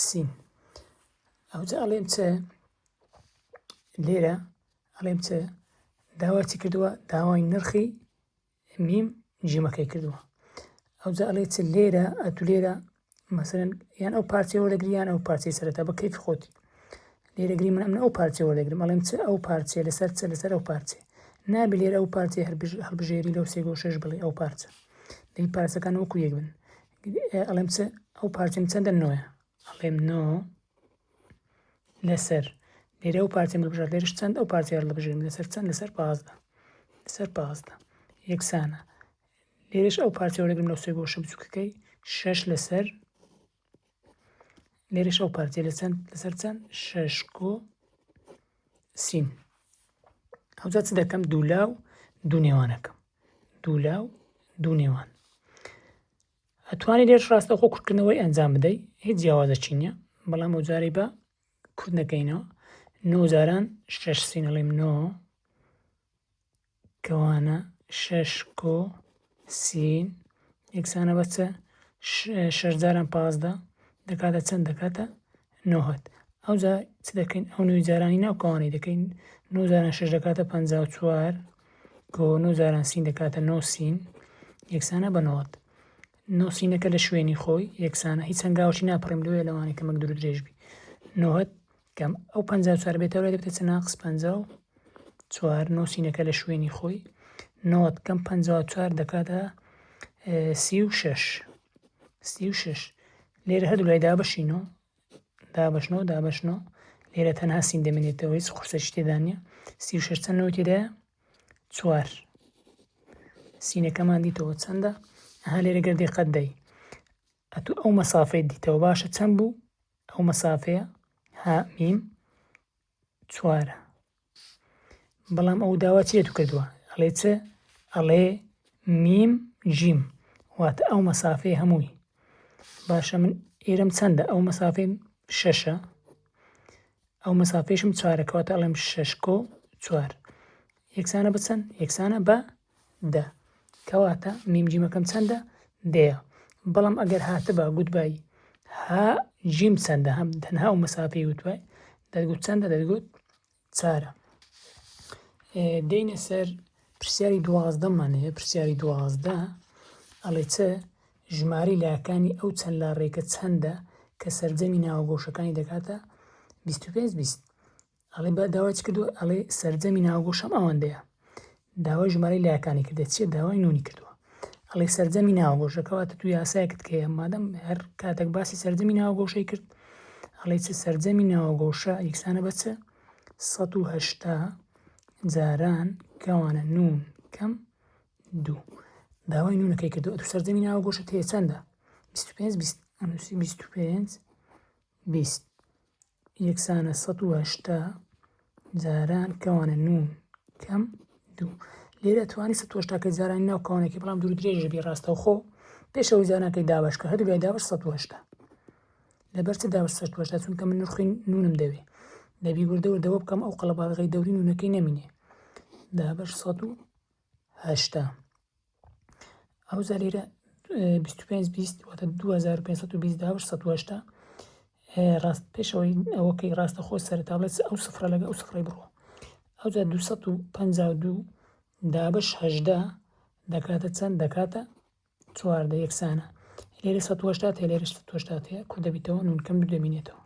سین. ئەوجا ئەڵێم چ لێرە ئەڵێم چ داوا چی کردووە؟ داوای نرخی میم جیمەکەی کردووە. ئەوجا ئەڵێ چ لێرە ئەتو لێرە مەسەرەن یان ئەو پارچەی وەردەگری یان ئەو پارچەی سەرەتا بە کەیفی خۆتی. لێرەگری من ئەو پارچەی وەردەگرم ئەڵێم چ ئەو پارچەیە لەسەر چ لەسەر ئەو پارچێ. نابێ لێرە ئەو پارچەی هەڵبژێری لەو سێ گۆشەش بڵێ ئەو پارچە. دەی پارچەکان وەکو یەک بن. ئەڵێم چ ئەو پارچەم چەندە؟ 9ە. ئەڵێم 9 لەسەر لێرە ئەو پارچەم هەڵبژار لێرەش چەند؟ ئەو پارچەی هەڵبژێرم لەسەر چەند؟ لەسەر 15. لەسەر 15 یەکسانە. لێرەش ئەو پارچەی وەردەگرم لەو سێ گۆشە بچووکەکەی 6 لەسەر لێرەش ئەو پارچەی لەسەر چەند؟ 6 کۆ سین. ئەوجا چ دەکەم؟ دوو لاو دوو نێوانەکەم. دوو لاو دوو نێوان. ئەتوانی لێرش ڕاستەوخۆ کورتکردنەوەی ئەنجام بدەی، هیچ جیاوازەکی نییە، بەڵام ئەو جارەی بە کورت نەکەینەوە. 9 جاران 6 سین. ئەڵێم 9 کەوانە 6 کۆ سین یەکسانە بە چ؟ 6 جاران 15 دەکاتە چەند؟ دەکاتە 9. ئەوجا چ دەکەین؟ ئەو 9 جارانی ناو کەوانەی دەکەین. 9 جاران 6 دەکاتە 54 کۆ 9 جاران سین دەکاتە 9 سین یەکسانە بە 90. 9 سینەکە لە شوێنی خۆی یەکسانە، هیچ هەنگاوشی ناپەڕیم لەوێ لەوانەیە کە مەک دوور درێژبی. 90 کەم ئەو 54 بێتەوە دەبێتە چ؟ ناقس 54. 9 سینەکە لە شوێنی خۆی 90 کەم 54 دەکاتە 36. 36 لێرە هەردوو لای دابەشینەوە دابەشنەوە دابەشنەوە لێرە تەنها سین دەمێنێتەوە، هیچ قورسەشی تێدا نییە. 36 چەندەوە تێدایە؟ 4. سینەکەمان دیتەوە چەندە؟ لێرە گەر دقت دەی ئەتو ئەو مەسافەی دیتەوە باشە چەند بوو؟ ئەو مەسافەیە ها میم 4. بەڵام ئەو داوا چی تو کردووە؟ ئەڵێ چ؟ ئەڵێ میم جیم، واتە ئەو مەسافەی هەمووی. باشە من ئێرەم چەندە؟ ئەو مەسافەی 6ە، ئەو مەسافەیشم 4ە کەواتە ئەڵێم 6 کۆ 4 یەکسانە بە چەند؟ یەکسانە بە 10. کەواتە میم جیمەکەم چەندە؟ 10. بەڵام ئەگەر هاتبە گوتبایی ها جیم چەندە؟ هەم تەنها ئەو مەسافەی وتوای دەتگوت چەندە؟ دەتگوت 4. دەینە سەر پرسیاری 12مان هەیە. پرسیاری 12 ئەڵێ چ؟ ژماری لایەکانی ئەو چەند لاڕێکە چەندە کە سەرجەمی ناوگۆشەکانی دەکاتە 25-20. ئەڵێ بە داوای چ کردووە؟ ئەڵێ سەرجەمی ناوگۆشەم ئەوەندەیە. داوای ژمارەی لایەکانی کردێت چیە؟ داوای نونی کردووە. ئەڵێ سەرجەمی ناوگۆشەکەواتە تو یاسایەکت کە مادەم هەر کاتێک باسی سەرجەمی ناوگۆشەی کرد ئەڵێ چ؟ سەرجەمی ناوگۆشە یەکسانە بە چ؟ 180 جاران کەوانە نون کەم 2. داوای نونەکەی کردووە. تو سەرجەمی ناوگۆشت هەیە چەندە؟ 25-20. ئەنووسی 25-20 یەکسانە 180 جاران کەوانە نون کەم 2. لێرە توانی 180 جارانی ناو کەوانێکی بەڵام دوور درێژە بێ ڕاستەوخۆ پێشەوەی جارانەکەی دابشکە هەردوو لای دابش 180. لەبەر چ دابش 180؟ چونکە من نرخی نونم دەوێ دەبی وردەوردەوە بکەم ئەو قەڵەباڵغەی دەوری نونەکەی نەمینێ دابش 180. ئەوجا لێرە 25-20 واتە 2520 دابش 180 ڕاست پێشەوەی ئەوەکەی ڕاستەخۆ سەرەتا بڵێت ئەو سفرە لەگە ئەو سفرەی بڕوە. ئەوجا 252 دابش 18 دەکاتە چەند؟ دەکاتە 4 یەکسانە. لێرە 180 هەیە لێرە 180 هەیە کوور دەبیتەوە نون کەم 2 دەمێنێتەوە.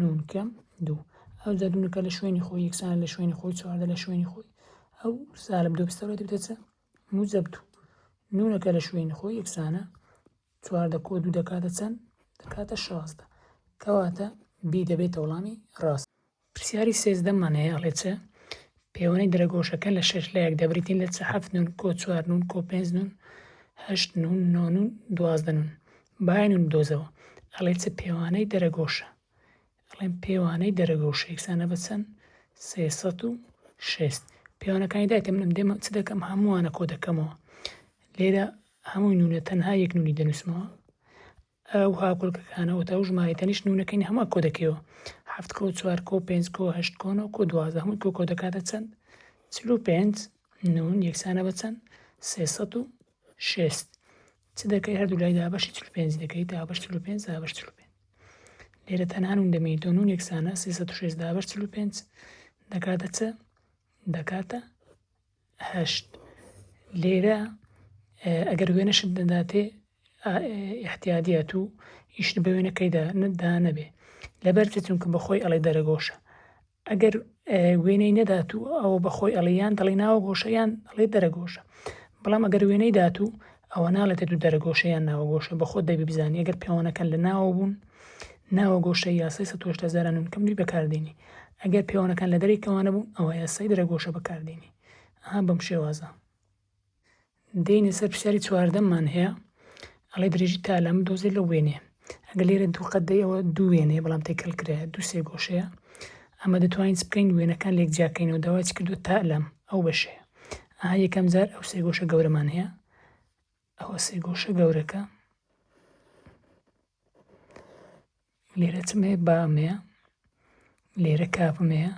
نون کەم 2. ئەوجا دوونەکە لە شوێنی خۆی یەکسانە لە شوێنی خۆی 4 لە شوێنی خۆی. ئەو سالب 2 بستەوە دەبێتە چە؟ موجب 2. نونەکە لە شوێنی خۆی یەکسانە 4 کۆ 2 دەکاتە چەند؟ دەکاتە 16. کەواتە بی دەبێتە وەڵامی ڕاست. پرسیاری 13مان هەیە ئەڵێ چە؟ پەیوەندی دەرەگۆشەکە لە 6 لایەک دەبریتین لە چ؟ 7 نون کۆ 4 نون کۆ 5 نون 8 نون 9 نون 12 نون. باای نون بدۆزەوە. ئەڵێ چ؟ پەیوانەی دەرەگۆشە. ئەڵێم پەیوانەی دەرەگۆشە یەکسانە بە چەند؟ 306 پیاوانەکانی دایتە منم دێمە چ دەکەم هەمووانە کۆ دەکەمەوە لێرە هەمووی نونە تەنها یەک نونی دەنووسمەوە ئەو هاکۆڵکەکانەوە تا ژمارە تەنیشت نونەکەین هەموو کۆ دەکەوە 7 کۆ 4 کۆ 5 کۆ 8 کۆ 9 کۆ 12 هەمووی کۆ دەکاتە چەند 45 نون یەکسانە بە چەند 306 چ دەکەی هەردوو لای دابەشی 45 دەکەی دابەش 45 دابەش 45 لێرە تەنها نون دەمێنیتەوە نون یەکسانە 306 دابەش 45 دەکاتە چ دەکاتە 8 لێرە ئەگەر وێنەشت دەداتێ احتیادیات و ئیشت بە وێنەکەیدا نەبێ لەبەر چونکە بەخۆی ئەڵێ دەرەگۆشە ئەگەر وێنەی نەدات و ئەوە بەخۆی ئەڵیان دەڵی ناوە گۆشەیان ئەڵێ دەرەگۆشە بەڵام ئەگەر وێنەی دات و ئەوە ناڵێتە دوو دەرەگۆشەیان ناوە گۆشە بەخۆ دەبی بزانانی ئەگەر پیاوانەکان لە ناوە بوون ناوە گۆشە یاسای 1970 نونکەم دوی بەکاردێنی ئەگەر پیاوانەکان لە دەرەی کەوانە بوون ئەوە یاسای دەرەگۆشە بەکاردێنی بەم شێوازە دێنێ سەر پرسیاری چواردەممان هەیە ئەڵێ درێژی تا لەم دۆزێت لە وێنێ ئەگەر لێرە دوو قەدەی ئەوە دوو وێنەیە بەڵام تێکەڵکرایە دوو سێ گۆشەیە ئەمە دەتوانین چ بکەین وێنەکان لێک جیاکەینەوە داوای چ کردووە تا لەم ئەو بەشەیە یەکەم جار ئەو سێ گۆشە گەورەمان هەیە ئەوە سێ گۆشە گەورەکە لێرە چم هەیە بامەیە لێرە کاپم هەیە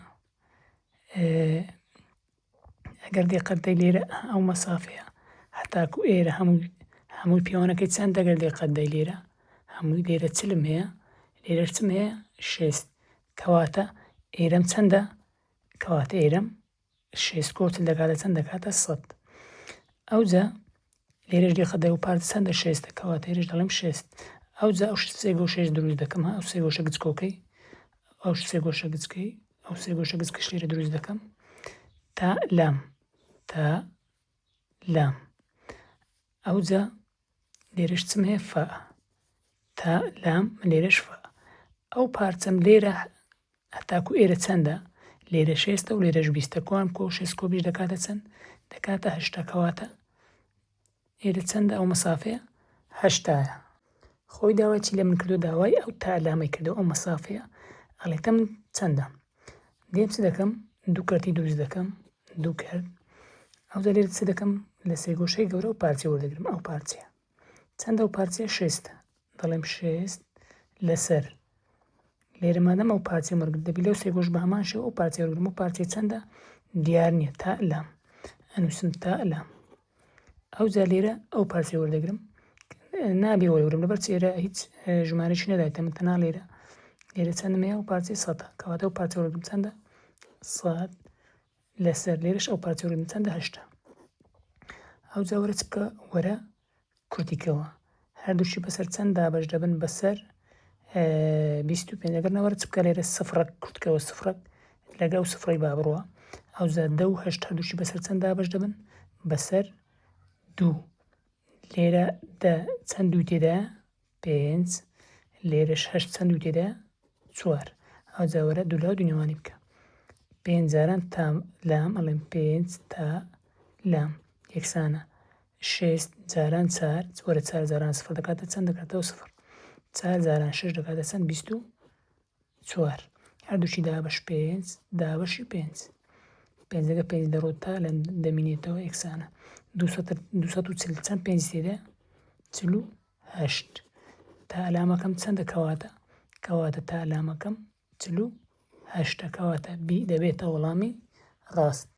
ئەگەر دێقەدەی لێرە ئەو مەسافەیە هەتاکو ئێرە هەمووی پیاوانەکەی چەند دەگەر دێقەدەی لێرە هەمووی لێرە چلم هەیە لێرە چم هەیە 6 کەواتە ئێرەم چەندە کەواتە ئێرەم 6 کۆتل دەکاتە چەند دەکاتە 100 ئەوجا لێرەش دێقەدەی و پارت چەندە 6 کەواتە ئێرەش دەڵێم 6 ئەوجا ئەو سێ گۆشەیەش دروست دەکەم ئەو سێ گۆشە گچکۆکەی ئەو سێ گۆشە گچکەی ئەو سێ گۆشە گچکەش لێرە دروست دەکەم تا لام ئەوجا لێرەش چم هەیە فا تا لام لێرەش فا ئەو پارچەم لێرە هەتاکو ئێرە چەندە لێرە 6 و لێرەش 20 کۆم کۆ 6 کۆ بیش دەکاتە چەند دەکاتە 8 کەواتە ئێرە چەندە ئەو مەسافەیە 8 خۆی داواچی لە من کردو داوای ئەو تا لامەی کردو ئەو مەسافەیە ئەڵێتە من چەندە دێم چ دەکەم دوو کەرتی دروست دەکەم دوو کەرت ئەوجا لێرە چ دەکەم لە سێ گۆشەی گەورە و پارچە وەردەگرم ئەو پارچەیە چەندە ئەو پارچەیە 6 دەڵێم 6 لەسەر لێرە مادەم ئەو پارچەی وەرگرت دەبی لەو سێ گۆش بە هەمان شێوە ئەو پارچەی وەرگرم و پارچەی چەندە دیار نییە تا لام ئەنووسم تا لام ئەوجا لێرە ئەو پارچەی وەردەگرم نابێ وەرگرم لەبەر چێرە هیچ ژمارەی نەدایتە من تەنها لێرە چەندم هەیە ئەو پارچەی 100 کەواتە ئەو پارچە وەرگرم چەندە 100 لەسەر لێرەش ئەو پارچە وەرگرم چەندە 8 ئەوجا وەرە چ بکە وەرە کورتیکەوە هەردووشی بەسەر چەند دابەش دەبن بەسەر 25 ئەگەر نەوەرە چ بکە لێرە سفرەک کورتکەوە سفرەک لەگەڵ سفرەی با بڕوە ئەوجا 10 و 8 هەردووشی بەسەر چەند دابەش دەبن بەسەر 2 لێرە چەند دوو تێدایە 5 لێرەش 8 چەند دوو تێدایە 4 ئەوجا وەرە دوو لاو دونێوانی بکە 5 جاران تا لام ئەڵێم 5 تا لام یەکسانە 6 جاران 4 وەرە 4 جاران سفر دەکاتە چەند دەکاتەوە سفر 4 جاران 6 دەکاتە چەند 24 هەردووشی دابەش 5 دابەشی 5 5 دەڕۆ تا لە دەمینێتەوە یەکسانە 240 چەند 5 تێدا 48 تا ئەلامەکەم چەندە کەواتە تا ئەلامەکەم 48 کەواتە بی دەبێتە وەڵامی ڕاست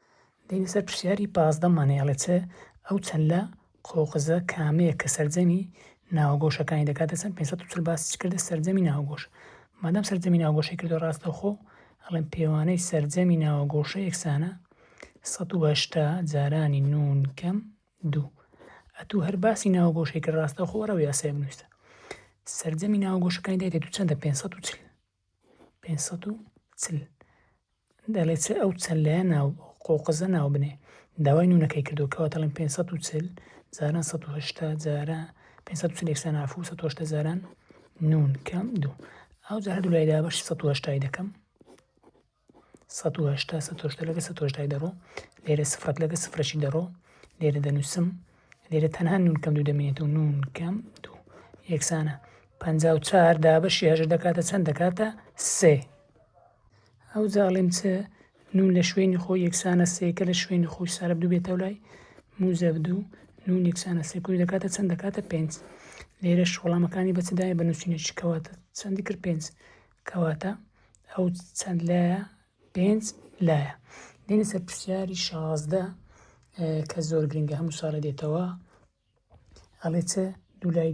دێنە سەر پرسیاری 15مان هەیەڵێ چە ئەو چەند لە قۆقزە کامەیە کە سەرجەمی ناوەگۆشەکانی دەکاتە چەند 540 باسی کردە سەرجەمی ناوەگۆش مادام سەرجەمی ناوەگۆشەی کردو ڕاستەوخۆ ئەڵێم پێوانەی سەرجەمی ناوەگۆشە یەکسانە 180 جارانی نون کەم 2 ئەتوو هەر باسی ناوەگۆشەی کرد ڕاستەوخۆ وەرە و یاسای بنووسە سەرجەمی ناوەگۆشەکانی دایتێت چەندە 540 دەڵێت چ ئەو چەند لایە ناو قۆقزە ناو بنێ داوای نونەکەی کردو کەواتە ئەڵێم 540 جاران 180 جاران 540 یەکسانە عەفو 180 جاران نون کەم 2 ئەوجا هەردوو لای دابەش 180 دەکەم 180 لەگە 180 دەڕۆ لێرە سفرەک لەگە سفرەشی دەڕۆ لێرە دەنووسم لێرە تەنها نون کەم 2 دەمێنێتەوە نون کەم 2 یەکسانە 54 دابەشی 8 دەکاتە چەند دەکاتە 3 ئەوجا ئەڵێم چ نون لە شوێنی خۆی یەکسانە سێکە لە شوێنی خۆی سالب دوو بێتە لای موجب دوو نون یەکسانە سێ کوڕی دەکاتە چەند دەکاتە 5 لێرە وەڵامەکانی بەچدایە بە نووسینێکی کەواتە چەندی کرد 5 کەواتە ئەو چەند لایە 5 لایە. دێنە سەر پرسیاری 16 کە زۆر گرنگە هەموو ساڵە دێتەوە ئەڵێ چە دوولای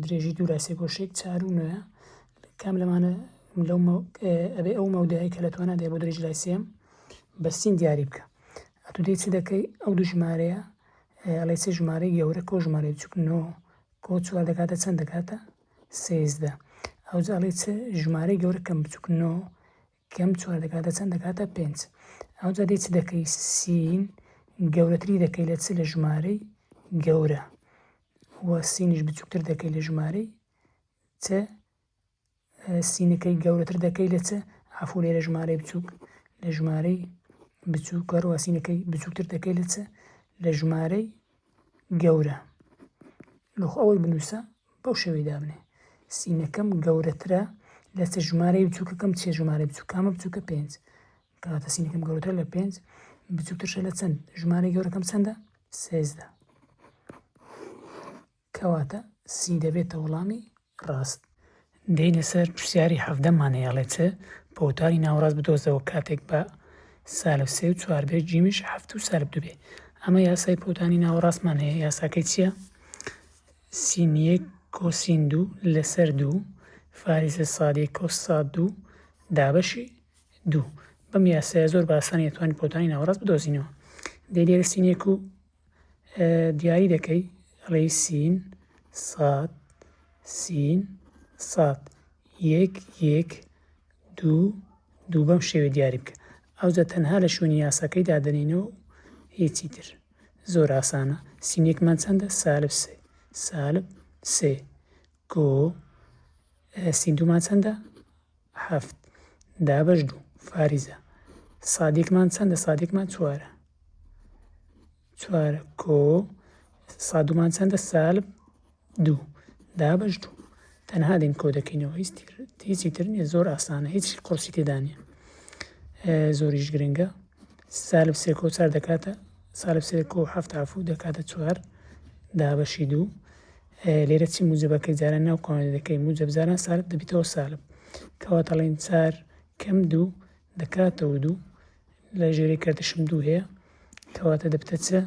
درێژی دوولای سێ گۆشەیەک 4 و 9 کام لەمانە ئەبێ ئەو مەودایی کە لە توانە دێ بۆ درێژی لای سێم بە سین دیاری بکە. ئەتو دێ چ دەکەی ئەو دوو ژمارەیە ئەڵێ چ ژمارەی گەورە کۆ ژمارەی بچووک 9 کۆ 4 دەکاتە چەند دەکاتە 13 ئەوجا ئەڵێ چ ژمارەی گەورە کەم بچووک 9 کەم 4 دەکاتە چەند دەکاتە 5 ئەوجا دێ چ دەکەی سین گەورەتری دەکەی لە چ لە ژمارەی گەورە وە سینیش بچووکتر دەکەی لە ژمارەی چ سینەکەی گەورەتر دەکەی لە چ عفو لێرە ژمارەی بچووک لە ژمارەی بچووک هەروە سینەکەی بچووکتر دەکەی لە چ لە ژمارەی گەورە لەخۆ ئەوەی بنووسە بەو شێوەی دابنێ سینەکەم گەورەترە لە چ ژمارەی بچووکەکەم چێ ژمارەی بچووک کامە بچووکە 5 کەواتە سینەکەم گەورەتر لە 5 بچووکترشە لە چەند ژمارەی گەورەکەم چەندە 13 کەواتە سی دەبێتە وەڵامی ڕاست. دێنە سەر پرسیاری 17مانەیە ئەڵێ چ پۆتاری ناوەڕاست بدۆزەوە کاتێک بە سالب 3 و 4 بێ جیمیش 7 و سالب 2 بێ. ئەمە یاسای پۆتانی ناوەڕاستمان هەیە یاساکەی چییە؟ سین 1 کۆسین 2 لەسەر 2 فاریزە ساد 1 کۆس ساد 2 دابەشی 2 بەم یاسایە زۆر باسانە توانی پۆتانی ناوەڕاست بدۆزینەوە. دێرە سین 1 و دیاری دەکەی ئەڵێ سین ساد سین ساد 1 1 2 2 بەم شێوێ دیاری بکە. ئەوجا تەنها لە شوێنی یاساکەی دادەنینەوە هیچی تر زۆر ئاسانە. سین 1مان چەندە؟ سالب 3 سالب 3 کۆ سین 2مان چەندە؟ 7 دابەش 2 فاریزە ساد 1مان چەندە؟ ساد 1مان 4 4 کۆ ساد 2مان چەندە؟ سالب 2 دابەش 2 تەنها دێن کۆ دەکەینەوە هیچی تر نییە زۆر ئاسانە هیچ قورسی تێدا نیە زۆریش گرنگە. سالب 3 کۆ 4 دەکاتە سالب 3 کۆ 7 عفو دەکاتە 4 دابەشی 2 لێرە چی موجبەکەی جاران ناو کۆمەڵ دەکەی موجب جاران سالب دەبێتەوە سالب کەواتەڵێن 4 کەم 2 دەکاتەوە 2 لە ژێرەی کەرتشم 2 هەیە کەواتە دەبتە چە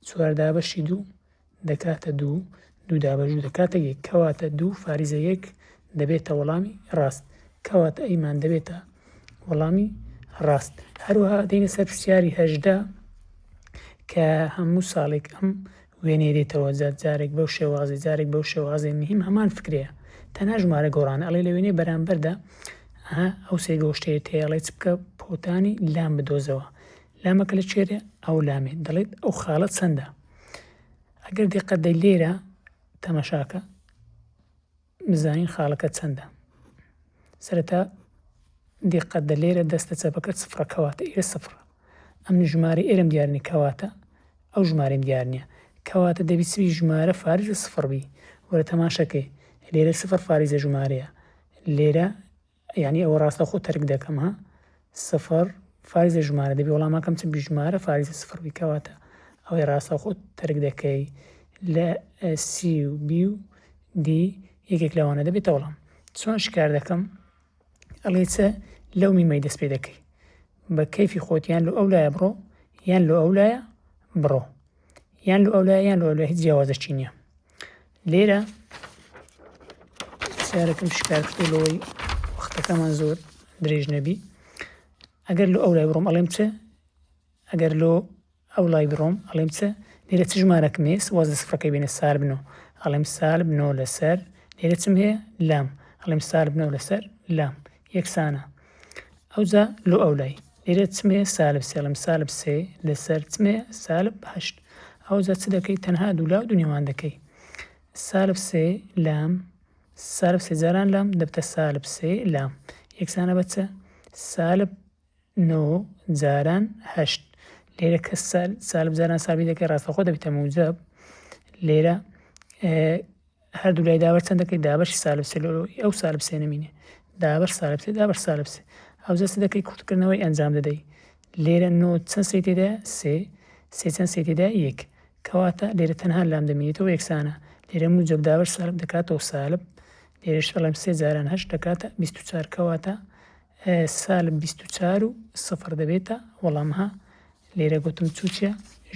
4 دابەشی 2 دەکاتە 2 2 دابەش 2 دەکاتە 1 کەواتە 2 فاریزە 1 دەبێتە وەڵامی ڕاست کەواتە ئەیمان دەبێتە وەڵامی ڕاست. هەروەها دێنە سەر پرسیاری 18 کە هەموو ساڵێک ئەم وێنێ دێتەوە جارێک بەو شێوازی جارێک بەو شێوازی مهم هەمان فکرەیە تەنها ژمارە گۆڕانە ئەڵێ لە وێنەی بەرامبەردا ئەو سێ گۆشتەیە تێڵێ چ بکە پۆتانی لام بدۆزەوە لامەکە لە چێرە ئەو لامێ دەڵێت ئەو خاڵە چەندە ئەگەر دقت دەی لێرە تەمەشاکە بزانین خاڵەکە چەندە سەرەتا دقت دە لێرە دەستە چەپەکە سفرە کەواتە ئێرە سفرە ئەم ژمارە ئێرەم دیارنی کەواتە ئەو ژمارەم دیار نییە کەواتە دەبی چوی ژمارە فاریزە سفر بی وەرە تەماشەکەی لێرە سفر فاریزە ژمارەیە لێرە یعنی ئەوە ڕاستە خۆ تەرک دەکەم ها سفر فاریزە ژمارە دەبی وەڵامەکەم چ ژمارە فاریزە سفر بی کەواتە ئەوەی ڕاستە خۆ تەرک دەکەی لە سی و بی و دی یەکێک لەوانە دەبێتە وەڵام چۆن شکار دەکەم ئەڵێ چە لەو میمەی دەست پێ دەکەی بە کەیفی خۆت یان لە ئەو لایە بڕۆ یان لە ئەو لایە بڕۆ یان لە ئەو لایە یان لە ئەو لایە هیچ جیاوازەکی نییە. لێرە پرسیارەکەم شکار کردەوەی وەختەکەمان زۆر درێژ نەبی ئەگەر لە ئەو لای بڕۆم ئەڵێم چە ئەگەر لۆ ئەو لای بڕۆم ئەڵێم چە لێرە چ ژمارەکەم هەیە وازە سفرەکەی بێنە سالب 9 ئەڵێم سالب 9 لەسەر لێرە چم هەیە لام ئەڵێم سالب 9 لەسەر لام یەکسانە ئەوجا لۆ ئەو لای لێرە چم هەیە سالب 3 ئەڵێم سالب 3 لەسەر چم هەیە سالب 8 ئەوجا چ دەکەی تەنها دوو لا و دوو نێوان دەکەی سالب 3 لام سالب 3 جاران لام دەبتە سالب 3 لام یەکسانە بە چە سالب 9 جاران 8 لێرە کە سالب جاران سالبی دەکەی ڕاستەخۆ دەبێتە موجب لێرە هەردوو لای دابەر چەند دەکەی دابەشی سالب 3 ئەو سالب 3 نەمینێ دابەر سالب 3 دابەر سالب 3 ئەوجا چ دەکەی کورتکردنەوەی ئەنجام دەدەی لێرە 9 چەند سەی تێدایە سێ چەند سەی تێدایە یەک کەواتە لێرە تەنها لام دەمێنێتەوە یەکسانە لێرە موجب داوەش سالب دەکاتەوە سالب لێرەش بەڵام 3 جاران 8 دەکاتە 24 کەواتە سالب 24 و سفر دەبێتە وەڵامها لێرە گوتم چوچە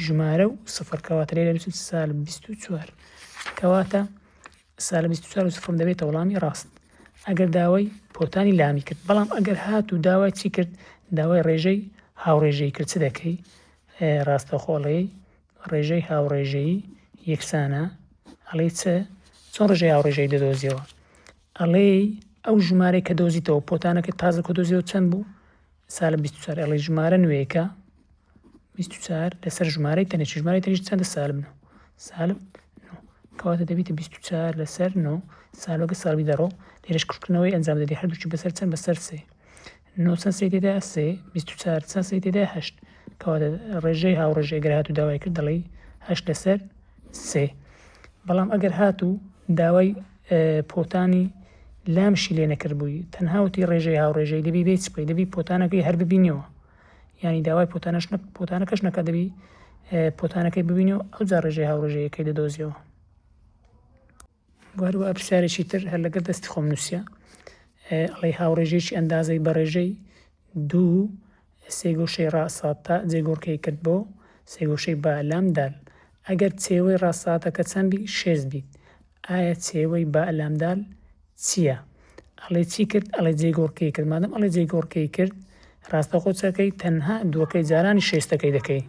ژمارە و سفر کەواتە لێرە بچوت سالب 24 کەواتە سالب 24 و سفر دەبێتە وەڵامی ڕاست ئەگەر داوای پۆتانی لامی کرد بەڵام ئەگەر هات و داوای چی کرد داوای ڕێژەی هاوڕێژەی کرد چ دەکەی ڕاستەخۆڵەی ڕێژەی هاوڕێژەی یەکسانە ئەڵێ چۆن ڕێژەی هاوڕێژەی دەدۆزیەوە ئەڵێ ئەو ژمارەی کە دۆزیتەوە پۆتانەکە تازە کە دۆزیەوە چەند بوو سالب 24 ئەڵێ ژمارە نوێیەکە 24 لەسەر ژمارەی تەنێکی ژمارەی تەنێکی چەندە سالب 9 سالب 9 کەواتە دەبێتە 24 لەسەر 9 سالبەکە سالبی دەڕۆ لێرەش کوشتکردنەوەی ئەنجام دەدەی هەردووکی بەسەر چەند بەسەر 3 9 چەند سەی تێدایە 3 24 چەند سەی تێدایە 8 کەواتە ڕێژەی هاوڕێژەی ئەگەر هات و داوای کرد دەڵێ 8 لەسەر 3 بەڵام ئەگەر هات و داوای پۆتانی لامشی لێ نەکرد بووی تەنها وتی ڕێژەی هاوڕێژەی دەبی بێت چپەی دەبی پۆتانەکەی هەر ببینەوە ینی داوای پۆتانەکەش نەکات دەبی پۆتانەکەی ببینەوە ئەو جا ڕێژەی هاوڕێژەیەکەی دەدۆزیەوە وەروە پرسیارێکی تر هەر لەگەڵ دەستی خۆم نووسە ئەڵێ هاوڕێژەیەکی ئەندازەی بەڕێژەی 2 سێگۆشەی ڕاستە جێگۆڕکەی کرد بۆ سێگۆشەی با لام دال ئەگەر چێوەی ڕاستاتەکە چەند بی 6 بیت ئایا چێوەی با لام دال چییە ئەڵێ چی کرد ئەڵێ جێگۆڕکەی کرد مادەم ئەڵێ جێگۆڕکەی کرد ڕاستەخۆچەکەی تەنها دووەکەی جارانی شێستەکەی دەکەی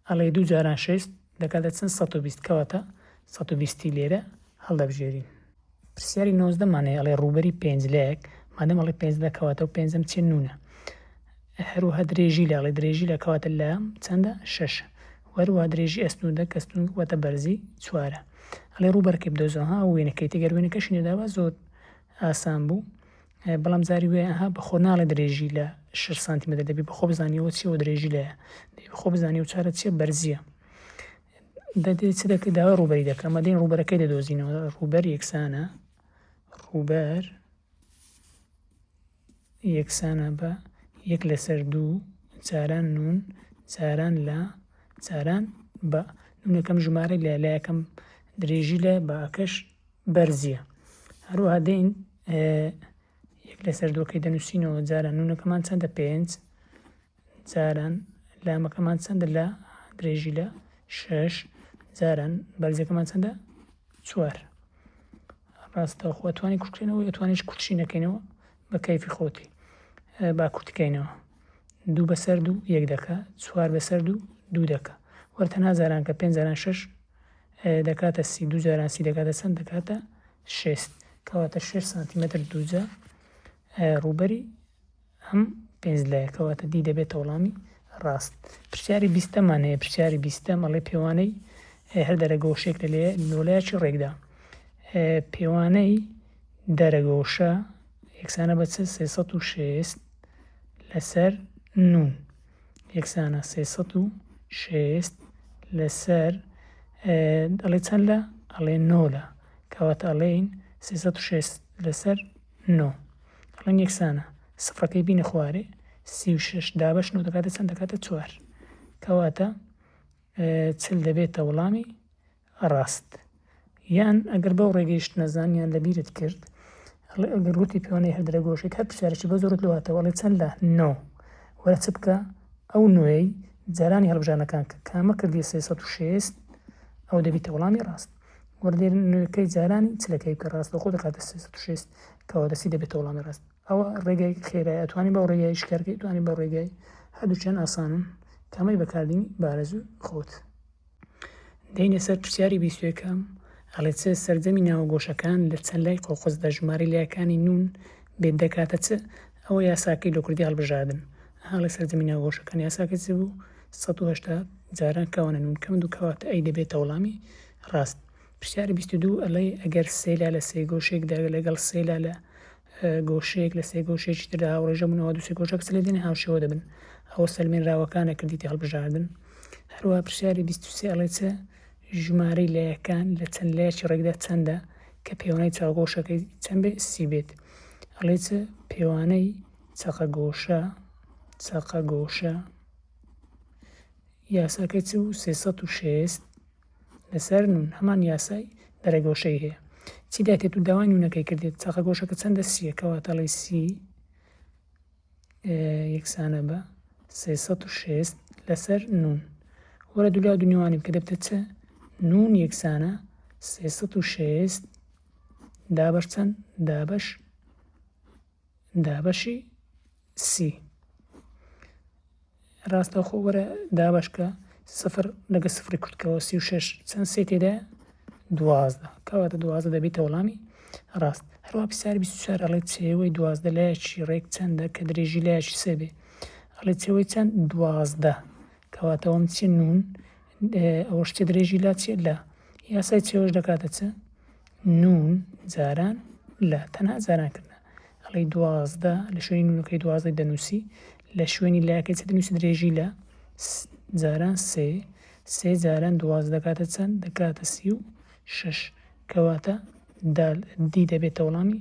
ئەڵێ 2 جاران 6 دەکاتە چەند 120 کەواتە 120 لێرە هەڵدەبژێرین پرسیاری 19 مانەیە ئەڵێ ڕووبەری 5 لایەک مادەم ئەڵێ 5 دەکەواتە و 5 چێ نونە هەروەها درێژی لە ئەڵێ درێژی لە کەواتە لام چەندە 6 وەروەها درێژی ئەستوودە کەستون وەتە بەرزی 4 ئەڵێ ڕووبەرەکەی بدۆزەوە وێنەکەی تێگەر وێنەکەشی نێداوە زۆر ئاسان بوو بەڵام زاری وێها بەخۆ ناڵێ درێژی لە 6 سانتیمەتر دەبی بەخۆ بزانیەوە چیەوە درێژی لایە دەبی بەخۆ بزانی و چارە چیە بەرزیە دەدێت چ دەکەی داوا ڕووبەری دەکەم مەدەین ڕووبەرەکەی دەدۆزینەوە ڕووبەر یەکسانە ڕووبەر یەکسانە بە 1 لەسەر 2 جاران نون جاران لە جاران بە نونەکەم ژمارە لە لایەکەم درێژی لە باکەش بەرزیە هەروەها دەین 1 لەسەر 2کەی دەنووسینەوە جاران نونەکەمان چەندە 5 جاران لامەکەمان چەندە لە درێژی لە 6 جاران بەرزەکەمان چەندە 4 ڕاستەوخۆ ئەتوانی کوشتێنەوە ئەتوانیش کوشتی نەکەینەوە بە کەیفی خۆتی با کورتکەینەوە 2 بەسەر 2 1 دەکە 4 بەسەر 2 2 دەکە وەرتەنها جاران کە 5 جاران 6 دەکاتە 2 جاران 30 دەکاتە چەند دەکاتە 6 کەواتە 6 سانتیمەتر دووجە ڕووبەری ئەم 5 لایە کەواتە دی دەبێتە وەڵامی ڕاست پرسیاری 20مان هەیە پرسیاری 20 ئەڵێ پێوانەی هەر دەرەگۆشێک لە لۆلایەکی ڕێکدا پێوانەی دەرەگۆشە یەکسانە بە 360 لەسەر نون یەکسانە 360 لەسەر ئەڵێ چەند لە ئەڵێ 9 لە کەواتە ئەڵێین 360 لەسەر 9 ئەڵێن یەکسانە سفرەکەی بینە خوارێ 36 دابش 9 دەکاتە چەند دەکاتە 4 کەواتە چل دەبێتە وەڵامی ڕاست یان ئەگەر بەو ڕێگەیشت نەزانیان لەبیرت کرد ئەگەر گوتی پێوانەی هەر دەرەگۆشێک هەر پرسیارێکی بە زۆرت لەواتەوە ئەڵێ چەند لە 9 وەرە چ بکە ئەو نوێی جارانی هەڵبژانەکان کە کامە کردی 360 ئەو دەبیتە وەڵامی ڕاست وەردێر نوێەکەی جارانی چلەکەی بکە ڕاستەخۆ دەکاتە 360 کەوا دەسی دەبێتە وەڵامی ڕاست ئەوە ڕێگای خێرایە ئەتوانی بەو ڕێگای شکارکەی توانی بە ڕێگای هەردووچیان ئاسانن کامەی بەکاردنی بارەزوو خۆت دەینە سەر پرسیاری 21ەکەم ئەڵێ چ سەرجەمی ناوەگۆشەکان لە چەند لای قۆقۆزدا ژمارەی لایەکانی نون بێت دەکاتە چ ئەوە یاساکەی لە کوردی هەڵبژاردن هەڵی سەرجەمی ناوەگۆشەکان یاساکە چ بوو 180 جاران کاوانە نون کەم دوو کەواتە ئەی دەبێتە وەڵامی ڕاست پرسیاری 22 ئەڵێ ئەگەر سێلا لە سێ گۆشێکدا لەگەڵ سێلا لە گۆشەیەک لە سێ گۆشێکی تردا هاوڕێژە بوونەوە دوو سێ گۆشەک چ لە دێنێ هاوشێوە دەبن ئەوە سەلمێنراوەکانە کردیتی هەڵبژاردن هەروەها پرسیاری 23 ئەڵێ چ ژمارەی لایەکان لە چەند لایەکی ڕێکدا چەندە کە پێوانەی چاوگۆشەکەی چەند بێ سی بێت ئەڵێ چ پێوانەی چەقە گۆشە چەقە گۆشە یاساکەی چ بوو 360 لەسەر نون هەمان یاسای دەرەگۆشەی هەیە چی داتێت و داوای نونەکەی کردێت چەقە گۆشەکە چەندە سیە کەواتەڵی سی یەکسانە بە 360 لەسەر نون وەرە دوولا دونیوانی بکە دەبتە چە نون یەکسانە 360 دابەش چەند دابەشی سی ڕاستەوخۆ وەرە دابشکە سفر لەگە سفری کورتکەوە 36 چەند سێ تێدا 12 کەواتە 12 دەبێتە وەڵامی ڕاست هەروە پرسیاری 24 ئەڵێ چێوەی 12 لایەکی ڕێک چەندە کە درێژی لایەکی سێ بێ ئەڵێ چێوەی چەند 12 کەواتەوەم چی نون ئەوە شتێ درێژی لا چێ لە یاسای چێوەش دەکاتە چە نون جاران لە تەنها جارانکردە ئەڵێ 12 لە شوێنی نونەکەی 12 دەنووسی لە شوێنی لایەکەی چە دەنووسی درێژی لە جاران سێ جاران 12 دەکاتە چەند دەکاتە 36 کەواتە دی دەبێتە وەڵامی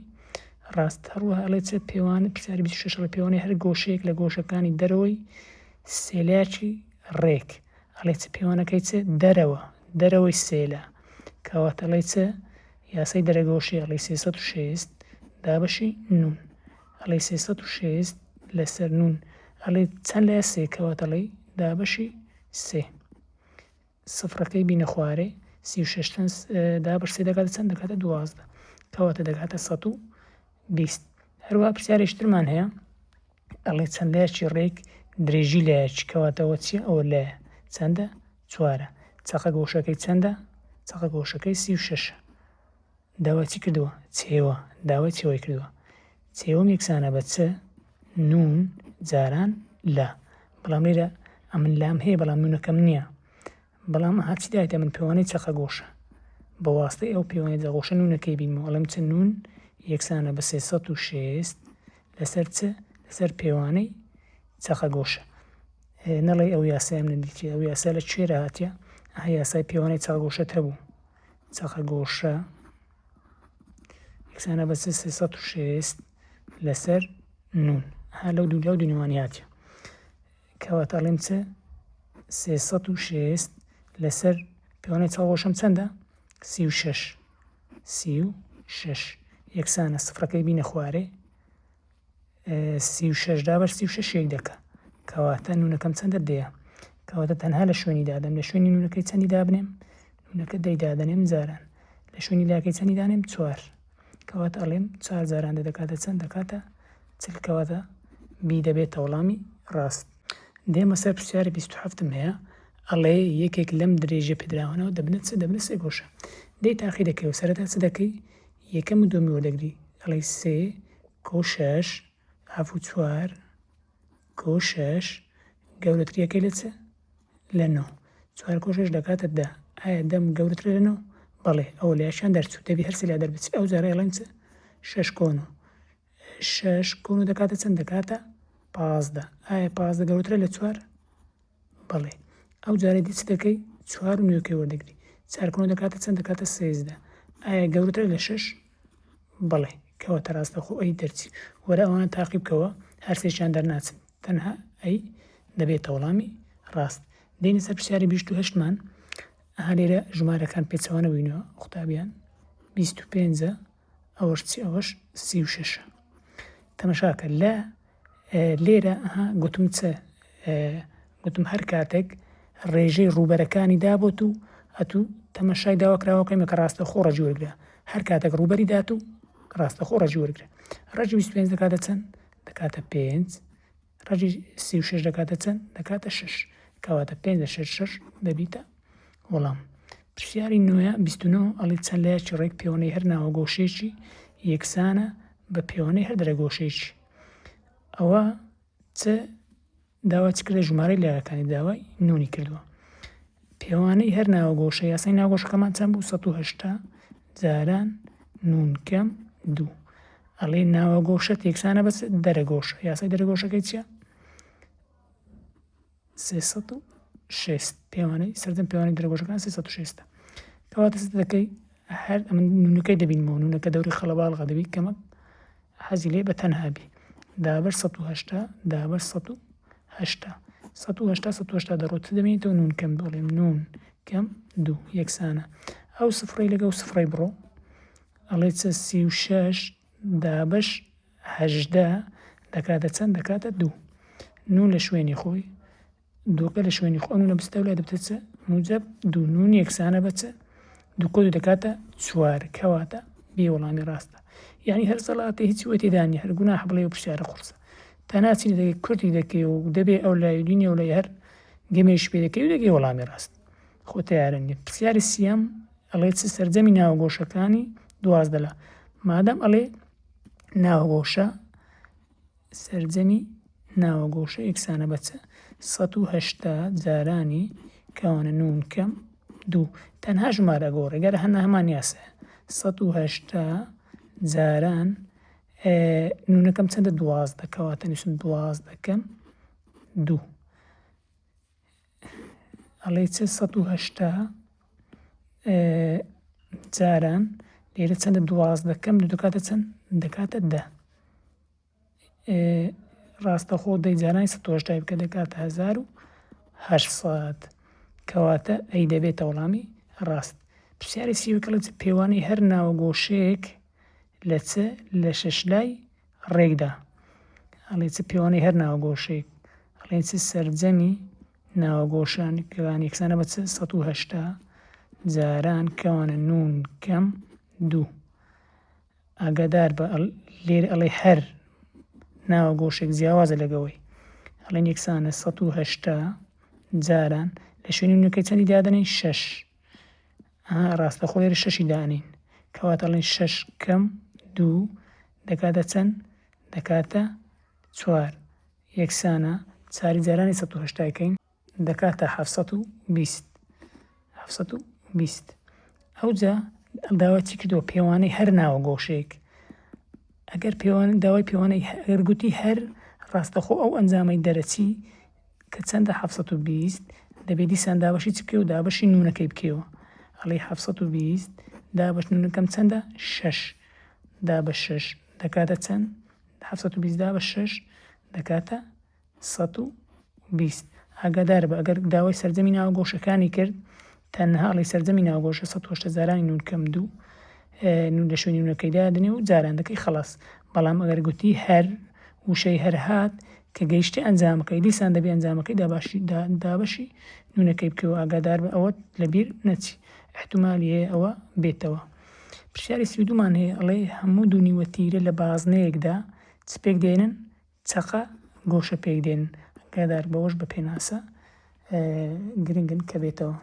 ڕاست هەروەها ئەڵێ چێ پێوانە پرسیاری 26 لە پێوانەی هەر گۆشەیەک لە گۆشەکانی دەرەوەی سێلایەکی ڕێک ئەڵێ چ پێوانەکەی چێ دەرەوەی سێلە کەواتە ئەڵێ چە یاسای دەرەگۆشەی ئەڵێ 360 دابەشی نون ئەڵێ 360 لەسەر نون ئەڵێ چەند لە سێ کەواتە ئەڵێ دابەشی سێ سفرەکەی بینە خوارێ 36 دابەش سێ دەکاتە چەند دەکاتە 12 کەواتە دەکاتە 120 هەروە پرسیارێکترمان هەیە ئەڵێ چەند لایەکی ڕێک درێژی لایەکی کەواتەوە چیە ئەوە لایە چەندە 4 چەقە گۆشەکەی چەندە چەقە گۆشەکەی 36 داوای چی کردووە چێوە داوای چێوەی کردووە چێوەم یەکسانە بە چ نون جاران لە بەڵام لێرە ئەمن لام هەیە بەڵام نونەکەم نییە بەڵام هاچی دایتە من پێوانەی چەقە گۆشە بە واستەی ئەو پێوانەی جەغۆشە نونەکەی بینمەوە ئەڵێم چ نون یەکسانە بە 360 لەسەر چ لەسەر پێوانەی چەقە گۆشە نەڵێ ئەو یاسایم نەدیچێت ئەو یاسا لە کوێرە هاتیە یاسای پێوانەی چەقە گۆشەت هەبوو چەقە گۆشە یەکسانە بە 360 لەسەر نون لەو دونیوانی هاتیە کەواتە ئەڵێم چ 360 لەسەر پێوانەی چەقە گۆشەم چەندە 36 یەکسانە سفرەکەی بینە خوارێ 36 دابەش 36 یەک دەکە کەواتە نونەکەم چەندە دەیە کەواتە تەنها لە شوێنی دادەم لە شوێنی نونەکەی چەندی دابنێم نونەکە دەیدادەنێم جاران لە شوێنی لاکەی چەندی دانێم 4 کەواتە ئەڵێم 4 جاران دەکاتە چەند دەکاتە چل کەواتە بی دەبێتە وەڵامی ڕاست دێمە سەر پرسیاری 27م هەیە ئەڵێ یەکێک لەم درێژە پێدراوانەوە دەبنێت سێ گۆشە دەی تاقی دەکەی و سەرەتا چ دەکەی یەکەم و دومی وەردەگری ئەڵێ 3 کۆ 6 ئافو 4 کۆ 6 گەورەتریەکەی لە چە لە 9 4 کۆ 6 دەکاتە 10 ئایا دەم گەورەترە لە 9 بەڵێ ئەوە لایەشان دەرچوو دەبی هەرسی لا دەربچ ئەو جارە ئەڵێن چ 6 کۆنۆ 6 کۆنۆ دەکاتە چەند دەکاتە 15 ئایا 15 گەورەترە لە 4 بەڵێ ئەو جارە دی چ دەکەی 4 و نوێکەی وەردەگری 4 کۆنۆ دەکاتە چەند دەکاتە 13 ئایا گەورەترە لە 6 بەڵێ کەواتە ڕاستەخۆ ئەی دەرچی وەرە ئەوانە تاقی بکەوە هەر سێکیان دەرناچن تەنها ئەی دەبێتە وەڵامی ڕاست دێنە سەر پرسیاری 28مان لێرە ژمارەکان پێچەوانە بووینەوە قوتابیان 25 ئەوەش چی ئەوەش 36 تەمەشاکە لە لێرە گوتم چە گوتم هەر کاتێک ڕێژەی ڕوبەرەکانی دابوت و ئەتوو تەمەشای داواکراوەکەیمە کە ڕاستەخۆ ڕەجی وەرگرا هەر کاتێک ڕوبەری دات و ڕاستەخۆ ڕەجی وەرگرا ڕەجی 25 دەکاتە چەند دەکاتە 5 ڕەجی 36 دەکاتە چەند دەکاتە 6 کەواتە 5 6 دەبیتە وەڵام پرسیاری نوێە 29 ئەڵێ چەند لایەکی ڕێک پێوانەی هەر ناوە گۆشەیەکی یەکسانە بە پێوانەی هەر دەرەگۆشەیەکی ئەوە چ داوا چ کردە ژمارەی لایەکانی داوای نونی کردووە پێوانەی هەر ناوە گۆشە یاسای ناوگۆشەکەمان چەند بوو 180 جاران نون کەم 2 ئەڵێ ناوە گۆشەت یەکسانە بەس دەرەگۆشە یاسای دەرەگۆشەکەی چییە 360 پێوانەی سەردەم پێوانەی دەرەگۆشەکان 360 کەواتە دەکەی هەر ئەمە نونەکەی دەبینمەوە نونەکە دەوری خەڵەباڵغا دەبی کەمە حەزی لێ بە تەنها بی دابەر 180 دابەر 180 180 دەڕۆت دەمێنێتەوە نون کەم بڵێم نون کەم 2 یەکسانە ئەو سفرەی لەگەڵ سفرەی بڕۆ ئەڵێ 36 دابەش 18 دەکاتە چەند دەکاتە 2 نون لە شوێنی خۆی دووکە لە شوێنی خۆ نونە بستە و لای دەبتە چە موجب 2 نون یەکسانە بەچە دوو کۆ دەکاتە 4 کەواتە بێ وەڵامی ڕاستە یعنی هەر سەڵاتە هیچی وە تێدا نیە هەر گوناح بڵێ و پرسیارە قورسە تا ناچینە دەگەی کوردی دەکەی و دەبێ ئەو لای دینێ و لای هەر گەمێش پێ دەکەی و دەگەی وەڵامی ڕاست خۆ تەیارە نیە پرسیاری سیەم ئەڵێ چ سەرجەمی ناوگۆشەکانی 12 مادام ئەڵێ ناوگۆشە سەرجەمی ناوگۆشە یەکسانە بەچە 180 جارانی کەوانە نون کەم 2 تەنها ژمارە گۆڕێ گەرە هەنا هەمان یاسە 180 جاران نونەکەم چەندە 12 کەواتە نووسم 12 کەم 2 ئەڵێ چ 180 جاران لێرە چەندە 12 کەم 2 دەکاتە چەند دەکاتە 10 ڕاستەخۆ دەی جارانی 180 بکە دەکاتە 1800 کەواتە ئەی دەبێتە وەڵامی ڕاست پرسیاری سیوەکەڵ پێوانی هەر ناوگۆشەیەک لە چ لە 6 لای ڕێکدا ئەڵێ چ پێوانی هەر ناوگۆشەیەک ئەڵێ چ سەرجەمی ناوگۆشان کەوان یەکسانە بە چ 180 جاران کەوانە نون کەم 2 ئاگادار بە لێر ئەڵێ هەر ناوگۆشێک جیاوازە لەگەوەی ئەڵێن یەکسانە 180 جاران لە شوێنی نونەکەی چەندی دادەنین 6 ڕاستەخۆ لێرە 6 دانین کەواتە ئەڵێن 6 کەم 2 دەکاتە چەند دەکاتە 4 یەکسانە چاری جارانی 180 کەین دەکاتە 720 ئەوجا داوای چی کردەوە پێوانەی هەر ناوگۆشەیەک ئەگەر داوای پێوانەی هەرگوتی هەر ڕاستەخۆ ئەو ئەنجامەی دەرەچی کە چەندە 720 دەبێت دیسان دابەشی چ بکەوە دابەشی نونەکەی بکەوە ئەڵێ 720 دابەش نونەکەم چەندە 6 دابەش 6 دەکاتە چەند 720 دابەش 6 دەکاتە 120 ئاگادار بە ئەگەر داوای سەرجەمی ناوگۆشەکانی کرد تەنها ئەڵێ سەرجەمی ناوگۆشە 180 جارانی نون کەم 2 نون لە شوێنی نونەکەیدا دنێ و جاران دەکەی خەڵاس بەڵام ئەگەر گوتی هەر وشەی هەر هات کە گەیشتی ئەنجامەکەی دیسان دەبێ ئەنجامەکەی دابەشی نونەکەی بکەوە ئاگادار بە ئەوە لەبیر نەچی احتمالیە ئەوە بێتەوە پرسیاری سوودومان هەیە ئەڵێ هەموو دوونیوە تیرە لە بازنەیەکدا چ پێک دێنن چەقە گۆشە پێک دێنن ئاگادار بەوەش بە پێناسە گرنگن کە بێتەوە